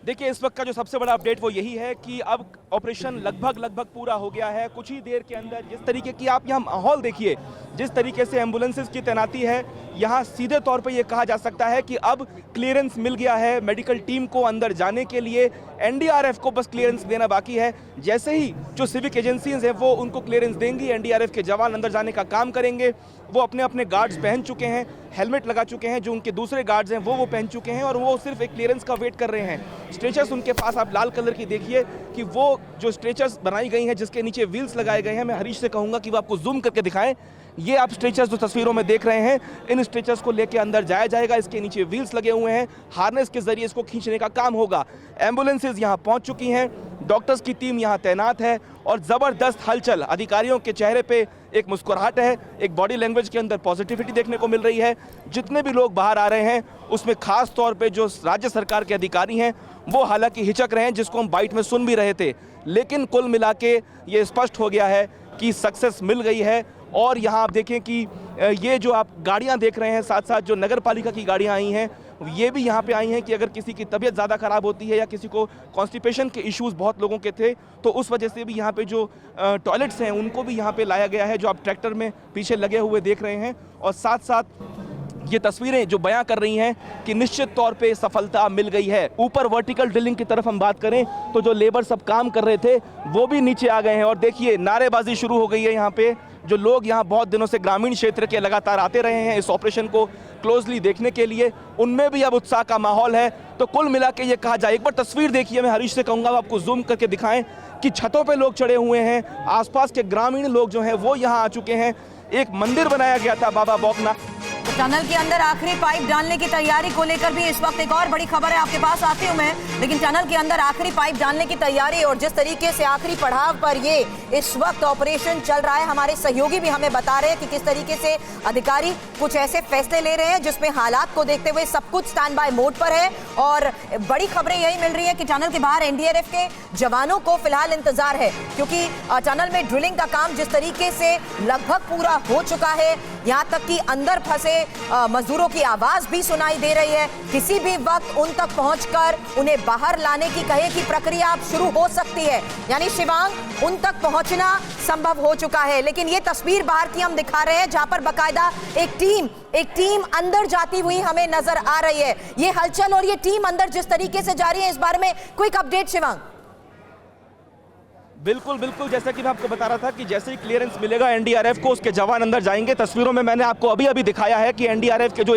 देखिए इस वक्त का जो सबसे बड़ा अपडेट वो यही है कि अब ऑपरेशन लगभग पूरा हो गया है। कुछ ही देर के अंदर जिस तरीके की आप यहाँ माहौल देखिए, जिस तरीके से एम्बुलेंसेज की तैनाती है, यहाँ सीधे तौर पे ये कहा जा सकता है कि अब क्लियरेंस मिल गया है मेडिकल टीम को अंदर जाने के लिए। एनडीआरएफ को बस क्लियरेंस देना बाकी है। जैसे ही जो सिविक एजेंसीज हैं वो उनको क्लियरेंस देंगी, एनडीआरएफ के जवान अंदर जाने का काम करेंगे। वो अपने अपने गार्ड्स पहन चुके हैं, हेलमेट लगा चुके हैं। जो उनके दूसरे गार्ड्स हैं वो पहन चुके हैं और वो सिर्फ एक क्लियरेंस का वेट कर रहे हैं। स्ट्रेचर्स उनके पास आप लाल कलर की देखिए कि वो जो स्ट्रेचर्स बनाई गई हैं जिसके नीचे व्हील्स लगाए गए हैं, मैं हरीश से कहूँगा कि वो आपको जूम करके दिखाएं। ये आप स्ट्रेचर्स जो तस्वीरों में देख रहे हैं, इन स्ट्रेचर्स को लेकर अंदर जाया जाएगा। इसके नीचे व्हील्स लगे हुए हैं, हार्नेस के जरिए इसको खींचने का काम होगा। एम्बुलेंसेज यहाँ पहुँच चुकी हैं, डॉक्टर्स की टीम यहाँ तैनात है और ज़बरदस्त हलचल। अधिकारियों के चेहरे पे एक मुस्कुराहट है, एक बॉडी लैंग्वेज के अंदर पॉजिटिविटी देखने को मिल रही है। जितने भी लोग बाहर आ रहे हैं उसमें खास तौर पे जो राज्य सरकार के अधिकारी हैं वो हालांकि हिचक रहे हैं, जिसको हम बाइट में सुन भी रहे थे। लेकिन कुल मिला के ये स्पष्ट हो गया है कि सक्सेस मिल गई है। और यहाँ आप देखें कि ये जो आप गाड़ियाँ देख रहे हैं, साथ साथ जो नगर पालिका की गाड़ियाँ आई हैं ये भी यहाँ पे आई हैं कि अगर किसी की तबीयत ज़्यादा ख़राब होती है या किसी को कॉन्स्टिपेशन के इश्यूज़ बहुत लोगों के थे तो उस वजह से भी यहाँ पे जो टॉयलेट्स हैं उनको भी यहाँ पे लाया गया है, जो आप ट्रैक्टर में पीछे लगे हुए देख रहे हैं। और साथ साथ ये तस्वीरें जो बयां कर रही हैं कि निश्चित तौर पे सफलता मिल गई है। ऊपर वर्टिकल ड्रिलिंग की तरफ हम बात करें तो जो लेबर सब काम कर रहे थे वो भी नीचे आ गए हैं और देखिए नारेबाजी शुरू हो गई है। यहाँ पे जो लोग यहाँ बहुत दिनों से ग्रामीण क्षेत्र के लगातार आते रहे हैं इस ऑपरेशन को क्लोजली देखने के लिए, उनमें भी अब उत्साह का माहौल है। तो कुल मिला के ये कहा जाए, एक बार तस्वीर देखिए, मैं हरीश से कहूँगा आपको जूम करके दिखाएं कि छतों पे लोग चढ़े हुए हैं, आसपास के ग्रामीण लोग जो हैं वो यहाँ आ चुके हैं। एक मंदिर बनाया गया था बाबा बौकनाथ। टनल के अंदर आखिरी पाइप डालने की तैयारी को लेकर भी इस वक्त एक और बड़ी खबर है, आपके पास आती हूं मैं। लेकिन टनल के अंदर आखिरी पाइप डालने की तैयारी और जिस तरीके से आखिरी पड़ाव पर ये इस वक्त ऑपरेशन चल रहा है, हमारे सहयोगी भी हमें बता रहे हैं कि किस तरीके से अधिकारी कुछ ऐसे फैसले ले रहे हैं जिसमें हालात को देखते हुए सब कुछ स्टैंड बाय मोड पर है। और बड़ी खबरें यही मिल रही है कि टनल के बाहर एनडीआरएफ के जवानों को फिलहाल इंतजार है, क्योंकि टनल में ड्रिलिंग का काम जिस तरीके से लगभग पूरा हो चुका है, यहाँ तक कि अंदर फंसे मजदूरों की आवाज भी सुनाई दे रही है। किसी भी वक्त उन तक पहुंचकर उन्हें बाहर लाने की कहे की प्रक्रिया अब शुरू हो सकती है, यानी शिवांग उन तक पहुंचना संभव हो चुका है। लेकिन ये तस्वीर बाहर की हम दिखा रहे हैं जहां पर बकायदा एक टीम अंदर जाती हुई हमें नजर आ रही है। ये हलचल और ये टीम अंदर जिस तरीके से जा रही है, इस बारे में क्विक अपडेट शिवांग। बिल्कुल बिल्कुल, जैसा कि मैं आपको बता रहा था कि जैसे ही क्लियरेंस मिलेगा एनडीआरएफ को, उसके जवान अंदर जाएंगे। तस्वीरों में मैंने आपको अभी दिखाया है कि एनडीआरएफ के जो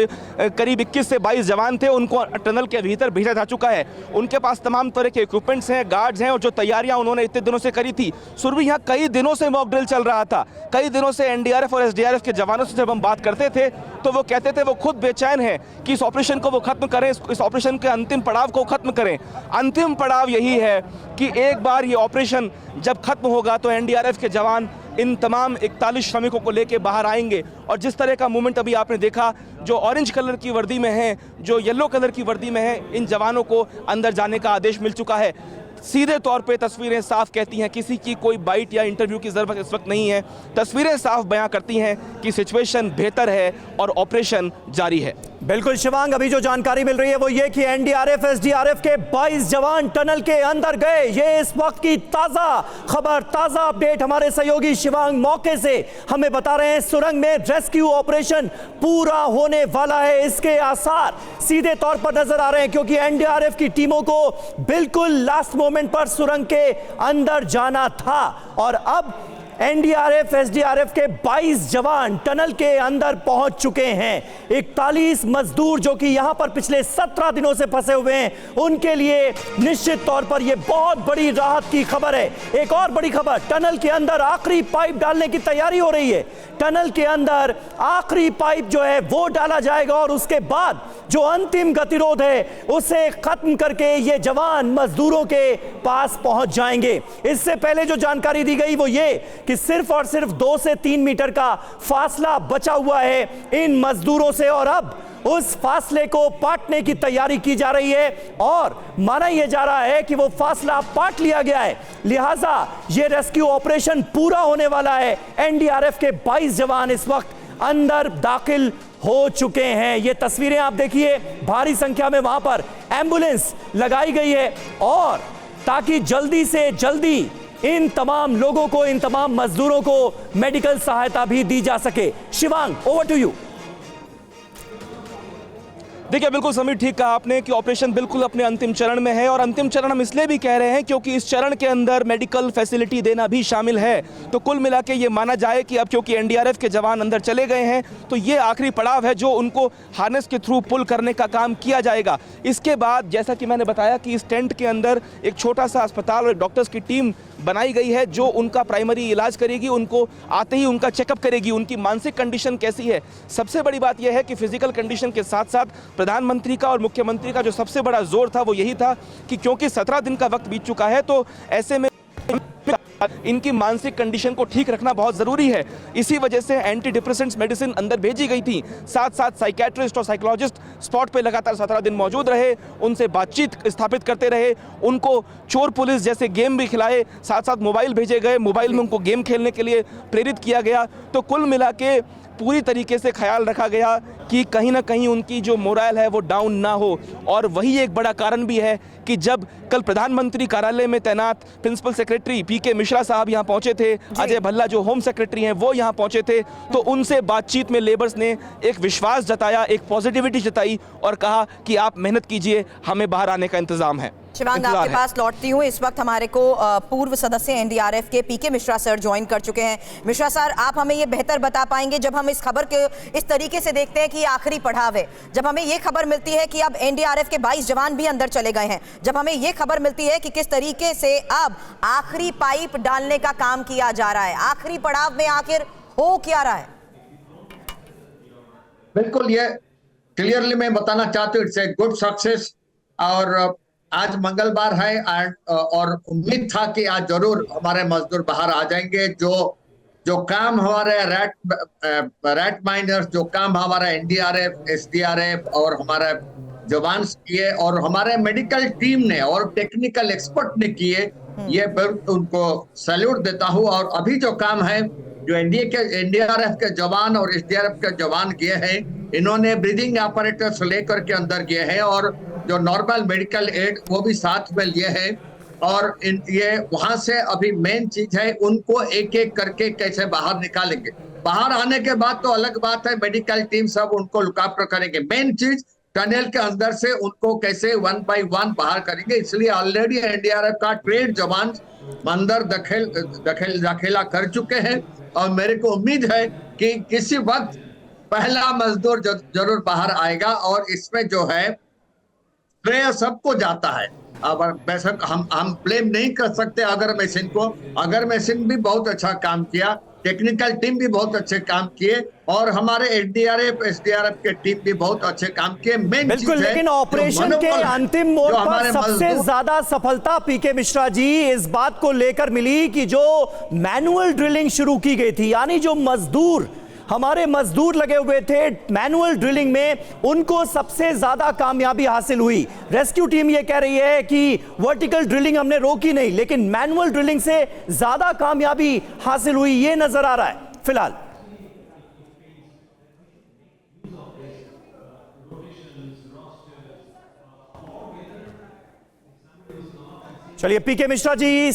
करीब 21 से 22 जवान थे उनको टनल के भीतर भेजा जा चुका है। उनके पास तमाम तरह के इक्विपमेंट्स हैं, गार्ड्स हैं और जो तैयारियां उन्होंने इतने दिनों से करी थी। सुरभि, यहाँ कई दिनों से मॉक ड्रिल चल रहा था, कई दिनों से एनडीआरएफ और एसडीआरएफ के जवानों से जब हम बात करते थे तो वो कहते थे वो खुद बेचैन है कि इस ऑपरेशन को वो खत्म करें, इस ऑपरेशन के अंतिम पड़ाव को खत्म करें। अंतिम पड़ाव यही है कि एक बार ये ऑपरेशन जब खत्म होगा तो एनडीआरएफ के जवान इन तमाम 41 श्रमिकों को लेकर बाहर आएंगे। और जिस तरह का मूवमेंट अभी आपने देखा, जो ऑरेंज कलर की वर्दी में है, जो येलो कलर की वर्दी में है, इन जवानों को अंदर जाने का आदेश मिल चुका है। सीधे तौर पे तस्वीरें साफ कहती हैं, किसी की कोई बाइट या इंटरव्यू की जरूरत इस वक्त नहीं है। तस्वीरें साफ बयां करती हैं कि सिचुएशन बेहतर है और ऑपरेशन जारी है। बिल्कुल शिवांग, अभी जो जानकारी मिल रही है वो ये कि एनडीआरएफ एसडीआरएफ के 22 जवान टनल के अंदर गए। ये इस वक्त की ताजा खबर, ताजा अपडेट हमारे सहयोगी शिवांग मौके से हमें बता रहे हैं। सुरंग में रेस्क्यू ऑपरेशन पूरा होने वाला है, इसके आसार सीधे तौर पर नजर आ रहे हैं, क्योंकि एनडीआरएफ की टीमों को बिल्कुल लास्ट मोमेंट पर सुरंग के अंदर जाना था और अब एनडीआरएफ एसडीआरएफ के 22 जवान टनल के अंदर पहुंच चुके हैं। 41 मजदूर जो कि यहां पर पिछले 17 दिनों से फंसे हुए हैं, उनके लिए निश्चित तौर पर यह बहुत बड़ी राहत की खबर है। एक और बड़ी खबर, टनल के अंदर आखिरी पाइप डालने की तैयारी हो रही है। टनल के अंदर आखिरी पाइप जो है वो डाला जाएगा और उसके बाद जो अंतिम गतिरोध है उसे खत्म करके ये जवान मजदूरों के पास पहुंच जाएंगे। इससे पहले जो जानकारी दी गई वो ये कि सिर्फ और सिर्फ 2 से 3 मीटर का फासला बचा हुआ है इन मजदूरों से और अब उस फासले को पाटने की तैयारी की जा रही है और माना यह जा रहा है कि वो फासला पाट लिया गया है, लिहाजा ये रेस्क्यू ऑपरेशन पूरा होने वाला है। एनडीआरएफ के 22 जवान इस वक्त अंदर दाखिल हो चुके हैं। ये तस्वीरें आप देखिए, भारी संख्या में वहां पर एम्बुलेंस लगाई गई है और ताकि जल्दी से जल्दी इन तमाम लोगों को, इन तमाम मजदूरों को मेडिकल सहायता भी दी जा सके। Shivang, over to you. देखिए, बिल्कुल समीर, ठीक कहा आपने कि ऑपरेशन बिल्कुल अपने अंतिम चरण में है और अंतिम चरण हम इसलिए भी कह रहे हैं क्योंकि इस चरण के अंदर मेडिकल फैसिलिटी देना भी शामिल है। तो कुल मिला के ये माना जाए कि अब क्योंकि एनडीआरएफ के जवान अंदर चले गए हैं तो ये आखिरी पड़ाव है जो उनको हार्नेस के थ्रू पुल करने का काम किया जाएगा। इसके बाद जैसा कि मैंने बताया कि इस टेंट के अंदर एक छोटा सा अस्पताल और डॉक्टर्स की टीम बनाई गई है जो उनका प्राइमरी इलाज करेगी, उनको आते ही उनका चेकअप करेगी, उनकी मानसिक कंडीशन कैसी है। सबसे बड़ी बात यह है कि फिजिकल कंडीशन के साथ साथ प्रधानमंत्री का और मुख्यमंत्री का जो सबसे बड़ा जोर था वो यही था कि क्योंकि 17 दिन का वक्त बीत चुका है तो ऐसे में इनकी मानसिक कंडीशन को ठीक रखना बहुत ज़रूरी है। इसी वजह से एंटी डिप्रेसेंट्स मेडिसिन अंदर भेजी गई थी। साथ साथ साइकेट्रिस्ट और साइकोलॉजिस्ट स्पॉट पे लगातार 17 दिन मौजूद रहे, उनसे बातचीत स्थापित करते रहे, उनको चोर पुलिस जैसे गेम भी खिलाए, साथ साथ मोबाइल भेजे गए, मोबाइल में उनको गेम खेलने के लिए प्रेरित किया गया। तो कुल मिला के पूरी तरीके से ख्याल रखा गया कि कहीं ना कहीं उनकी जो मोरल है वो डाउन ना हो। और वही एक बड़ा कारण भी है कि जब कल प्रधानमंत्री कार्यालय में तैनात प्रिंसिपल सेक्रेटरी पीके मिश्रा साहब यहाँ पहुंचे थे, अजय भल्ला जो होम सेक्रेटरी हैं वो यहाँ पहुंचे थे, तो उनसे बातचीत में लेबर्स ने एक विश्वास जताया, एक पॉजिटिविटी जताई और कहा कि आप मेहनत कीजिए, हमें बाहर आने का इंतजाम है। शिवांग, आपके पास लौटती हूँ। इस वक्त हमारे को पूर्व सदस्य एनडीआरएफ के पीके मिश्रा सर ज्वाइन कर चुके हैं। मिश्रा सर, आप हमें ये बेहतर बता पाएंगे, जब हम इस खबर के इस तरीके से देखते हैं कि आखिरी पड़ाव है, जब हमें ये खबर मिलती है कि अब एनडीआरएफ के 22 जवान भी अंदर चले गए हैं, जब हमें ये खबर मिलती है कि किस तरीके से अब आखिरी पाइप डालने का काम किया जा रहा है, आखिरी पड़ाव में आखिर हो क्या रहा है? बिल्कुल, ये क्लियरली मैं बताना चाहता हूँ, इट्स ए गुड सक्सेस। और आज मंगलवार है और उम्मीद था कि आज जरूर हमारे मजदूर बाहर आ जाएंगे। जो काम हमारे रैट माइनर्स, जो काम हमारा एनडीआरएफ, एसडीआरएफ और हमारे जवान किए और हमारे मेडिकल टीम ने और टेक्निकल एक्सपर्ट ने किए, ये उनको सैल्यूट देता हूँ। और अभी जो काम है, जो एनडीआरएफ के जवान और एसडीआरएफ के जवान किए हैं, इन्होंने ब्रीदिंग ऑपरेटर्स लेकर के अंदर गए हैं और जो नॉर्मल मेडिकल एड वो भी साथ में लिए हैं। और ये वहां से अभी मेन चीज है, उनको एक एक करके कैसे बाहर निकालेंगे। बाहर आने के बाद तो अलग बात है, मेडिकल टीम सब उनको लुकआफ्टर करेंगे। मेन चीज टनल के अंदर से उनको कैसे 1 बाय 1 बाहर करेंगे। इसलिए ऑलरेडी एनडीआरएफ का ट्रेड जवान अंदर दाखिला कर चुके हैं और मेरे को उम्मीद है कि किसी वक्त पहला मजदूर जरूर बाहर आएगा। और इसमें जो है श्रेय सबको जाता है। अब वैसे हम ब्लेम नहीं कर सकते अगर मशीन भी बहुत अच्छा काम किया, टेक्निकल टीम भी बहुत अच्छे काम किए और हमारे एनडीआरएफ एसडीआरएफ के टीम भी बहुत अच्छे काम किए। बिल्कुल, लेकिन ऑपरेशन के अंतिम मोड़ पर सबसे ज्यादा सफलता पीके मिश्रा जी इस बात को लेकर मिली कि जो मैनुअल ड्रिलिंग शुरू की गई थी, यानी जो हमारे मजदूर लगे हुए थे मैनुअल ड्रिलिंग में, उनको सबसे ज्यादा कामयाबी हासिल हुई। रेस्क्यू टीम ये कह रही है कि वर्टिकल ड्रिलिंग हमने रोकी नहीं, लेकिन मैनुअल ड्रिलिंग से ज्यादा कामयाबी हासिल हुई, ये नजर आ रहा है फिलहाल। चलिए, पीके मिश्रा जी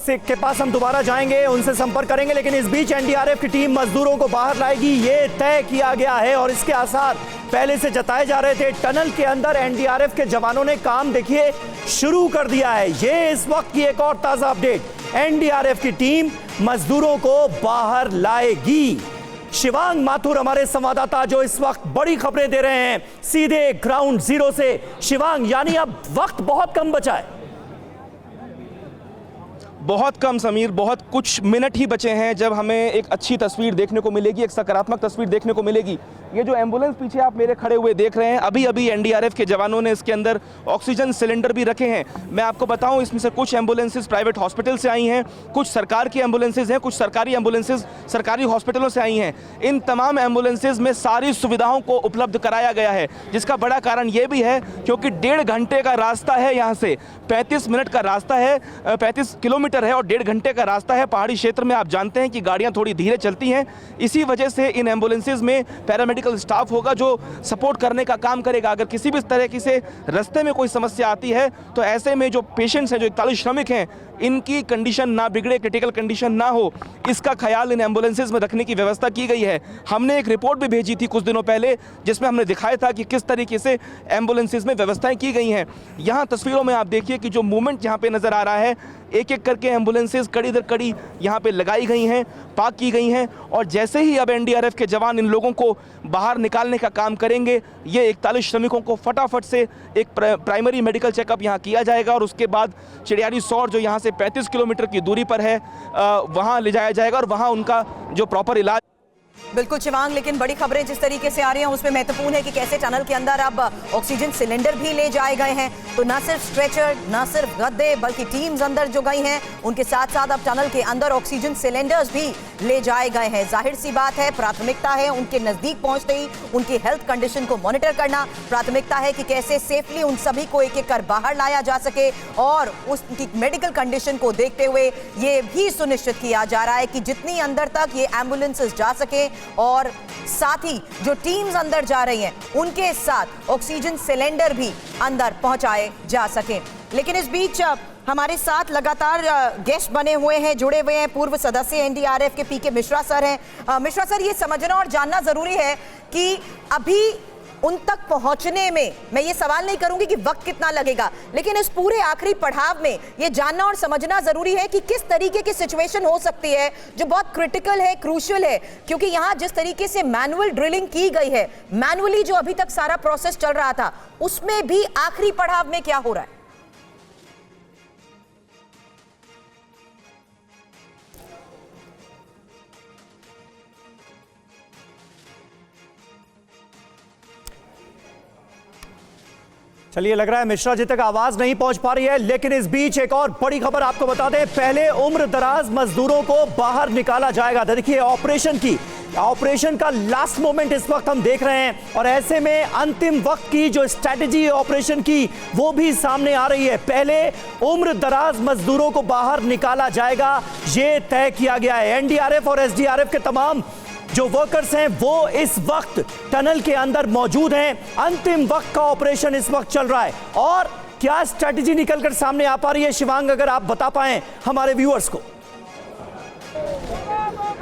के पास हम दोबारा जाएंगे, उनसे संपर्क करेंगे, लेकिन इस बीच एनडीआरएफ की टीम मजदूरों को बाहर लाएगी, ये तय किया गया है और इसके आसार पहले से जताए जा रहे थे। टनल के अंदर एनडीआरएफ के जवानों ने काम देखिए शुरू कर दिया है। ये इस वक्त की एक और ताजा अपडेट, एनडीआरएफ की टीम मजदूरों को बाहर लाएगी। शिवांग माथुर हमारे संवाददाता जो इस वक्त बड़ी खबरें दे रहे हैं सीधे ग्राउंड जीरो से। शिवांग, यानी अब वक्त बहुत कम बचा है। बहुत कम समीर, बहुत कुछ मिनट ही बचे हैं जब हमें एक अच्छी तस्वीर देखने को मिलेगी, एक सकारात्मक तस्वीर देखने को मिलेगी। ये जो एम्बुलेंस पीछे आप मेरे खड़े हुए देख रहे हैं, अभी अभी एनडीआरएफ के जवानों ने इसके अंदर ऑक्सीजन सिलेंडर भी रखे हैं। मैं आपको बताऊं, इसमें से कुछ एम्बुलेंसेज प्राइवेट हॉस्पिटल से आई हैं, कुछ सरकार की एम्बुलेंसेज हैं, कुछ सरकारी एम्बुलेंसेज सरकारी हॉस्पिटलों से आई हैं। इन तमाम एम्बुलेंसेज में सारी सुविधाओं को उपलब्ध कराया गया है, जिसका बड़ा कारण ये भी है क्योंकि 1.5 घंटे का रास्ता है, यहाँ से 35 मिनट का रास्ता है, 35 किलोमीटर है और 1.5 घंटे का रास्ता है। पहाड़ी क्षेत्र में आप जानते हैं कि गाड़ियाँ थोड़ी धीरे चलती हैं, इसी वजह से इन एम्बुलेंसेज में पैरामेडिकल स्टाफ होगा जो सपोर्ट करने का काम करेगा। अगर किसी भी तरह से रास्ते में कोई समस्या आती है तो ऐसे में जो पेशेंट्स हैं, जो 41 श्रमिक हैं, इनकी कंडीशन ना बिगड़े, क्रिटिकल कंडीशन ना हो, इसका ख्याल इन एम्बुलेंसेज में रखने की व्यवस्था की गई है। हमने एक रिपोर्ट भी भेजी थी कुछ दिनों पहले जिसमें हमने दिखाया था कि किस तरीके से एम्बुलेंसेज में व्यवस्थाएं की गई हैं। यहाँ तस्वीरों में आप देखिए कि जो मूवमेंट यहाँ पे नज़र आ रहा है, एक एक करके एम्बुलेंसेज कड़ी दर कड़ी यहाँ पे लगाई गई हैं, पार्क की गई हैं और जैसे ही अब एनडीआरएफ के जवान इन लोगों को बाहर निकालने का काम करेंगे, ये 41 श्रमिकों को फटाफट से एक प्राइमरी मेडिकल चेकअप यहाँ किया जाएगा और उसके बाद चिड़ियारी सौर जो यहाँ से 35 किलोमीटर की दूरी पर है, वहाँ ले जाया जाएगा और वहाँ उनका जो प्रॉपर इलाज बिल्कुल शिवांग, लेकिन बड़ी खबरें जिस तरीके से आ रही हैं उसमें महत्वपूर्ण है कि कैसे टनल के अंदर अब ऑक्सीजन सिलेंडर भी ले जाए गए हैं। तो न सिर्फ स्ट्रेचर, न सिर्फ गद्दे, बल्कि टीम्स अंदर जो गई हैं उनके साथ साथ अब टनल के अंदर ऑक्सीजन सिलेंडर्स भी ले जाए गए हैं। जाहिर सी बात है, प्राथमिकता है उनके नजदीक पहुंचते ही उनकी हेल्थ कंडीशन को मॉनिटर करना। प्राथमिकता है कि कैसे सेफली उन सभी को एक एक कर बाहर लाया जा सके और उसकी मेडिकल कंडीशन को देखते हुए ये भी सुनिश्चित किया जा रहा है कि जितनी अंदर तक ये एम्बुलेंसेस जा सके और साथ ही जो टीम्स अंदर जा रही हैं उनके साथ ऑक्सीजन सिलेंडर भी अंदर पहुंचाए जा सके। लेकिन इस बीच हमारे साथ लगातार गेस्ट बने हुए हैं, जुड़े हुए हैं। पूर्व सदस्य एनडीआरएफ के पीके मिश्रा सर हैं। मिश्रा सर, ये समझना और जानना जरूरी है कि अभी उन तक पहुंचने में, मैं ये सवाल नहीं करूंगी कि वक्त कितना लगेगा, लेकिन इस पूरे आखिरी पड़ाव में ये जानना और समझना जरूरी है कि किस तरीके की सिचुएशन हो सकती है जो बहुत क्रिटिकल है, क्रूशियल है। क्योंकि यहां जिस तरीके से मैनुअल ड्रिलिंग की गई है, मैनुअली जो अभी तक सारा प्रोसेस चल रहा था, उसमें भी आखिरी पड़ाव में क्या हो रहा है? चलिए, लग रहा है मिश्रा जी तक आवाज नहीं पहुंच पा रही है, लेकिन इस बीच एक और बड़ी खबर आपको बता दें। पहले उम्र दराज मजदूरों को बाहर निकाला जाएगा। देखिए, ऑपरेशन का लास्ट मोमेंट इस वक्त हम देख रहे हैं और ऐसे में अंतिम वक्त की जो स्ट्रैटेजी है ऑपरेशन की वो भी सामने आ रही है। पहले उम्र दराज मजदूरों को बाहर निकाला जाएगा, ये तय किया गया है। एनडीआरएफ और एसडीआरएफ के तमाम जो वर्कर्स हैं वो इस वक्त टनल के अंदर मौजूद हैं। अंतिम वक्त का ऑपरेशन इस वक्त चल रहा है और क्या स्ट्रैटेजी निकलकर सामने आ पा रही है, शिवांग, अगर आप बता पाएं हमारे व्यूअर्स को।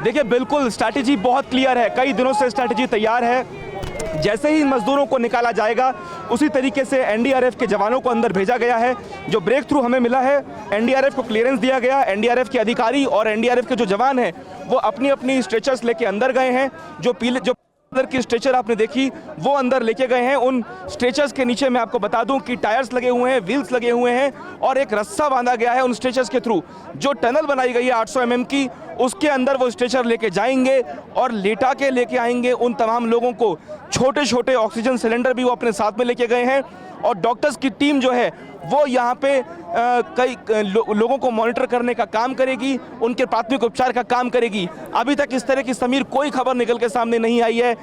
देखिए, बिल्कुल स्ट्रैटेजी बहुत क्लियर है, कई दिनों से स्ट्रैटेजी तैयार है। जैसे ही मजदूरों को निकाला जाएगा उसी तरीके से एनडीआरएफ के जवानों को अंदर भेजा गया है। जो ब्रेक थ्रू हमें मिला है, एनडीआरएफ को क्लियरेंस दिया गया। एनडीआरएफ के अधिकारी और एनडीआरएफ के जो जवान हैं वो अपनी अपनी स्ट्रेचर्स लेके अंदर गए हैं। जो अंदर की स्ट्रेचर आपने देखी वो अंदर लेके गए हैं। उन स्ट्रेचर्स के नीचे मैं आपको बता दूं कि टायर्स लगे हुए हैं, व्हील्स लगे हुए हैं और एक रस्सा बांधा गया है उन स्ट्रेचर्स के थ्रू। जो टनल बनाई गई है 800 mm की, उसके अंदर वो स्ट्रेचर लेके जाएंगे और लेटा के लेके आएंगे उन तमाम लोगों को। छोटे छोटे ऑक्सीजन सिलेंडर भी वो अपने साथ में लेके गए हैं और डॉक्टर्स की टीम जो है वो यहाँ पे कई लोगों को मॉनिटर करने का काम करेगी, उनके प्राथमिक उपचार का काम करेगी। अभी तक इस तरह की समीर कोई खबर निकल के सामने नहीं आई है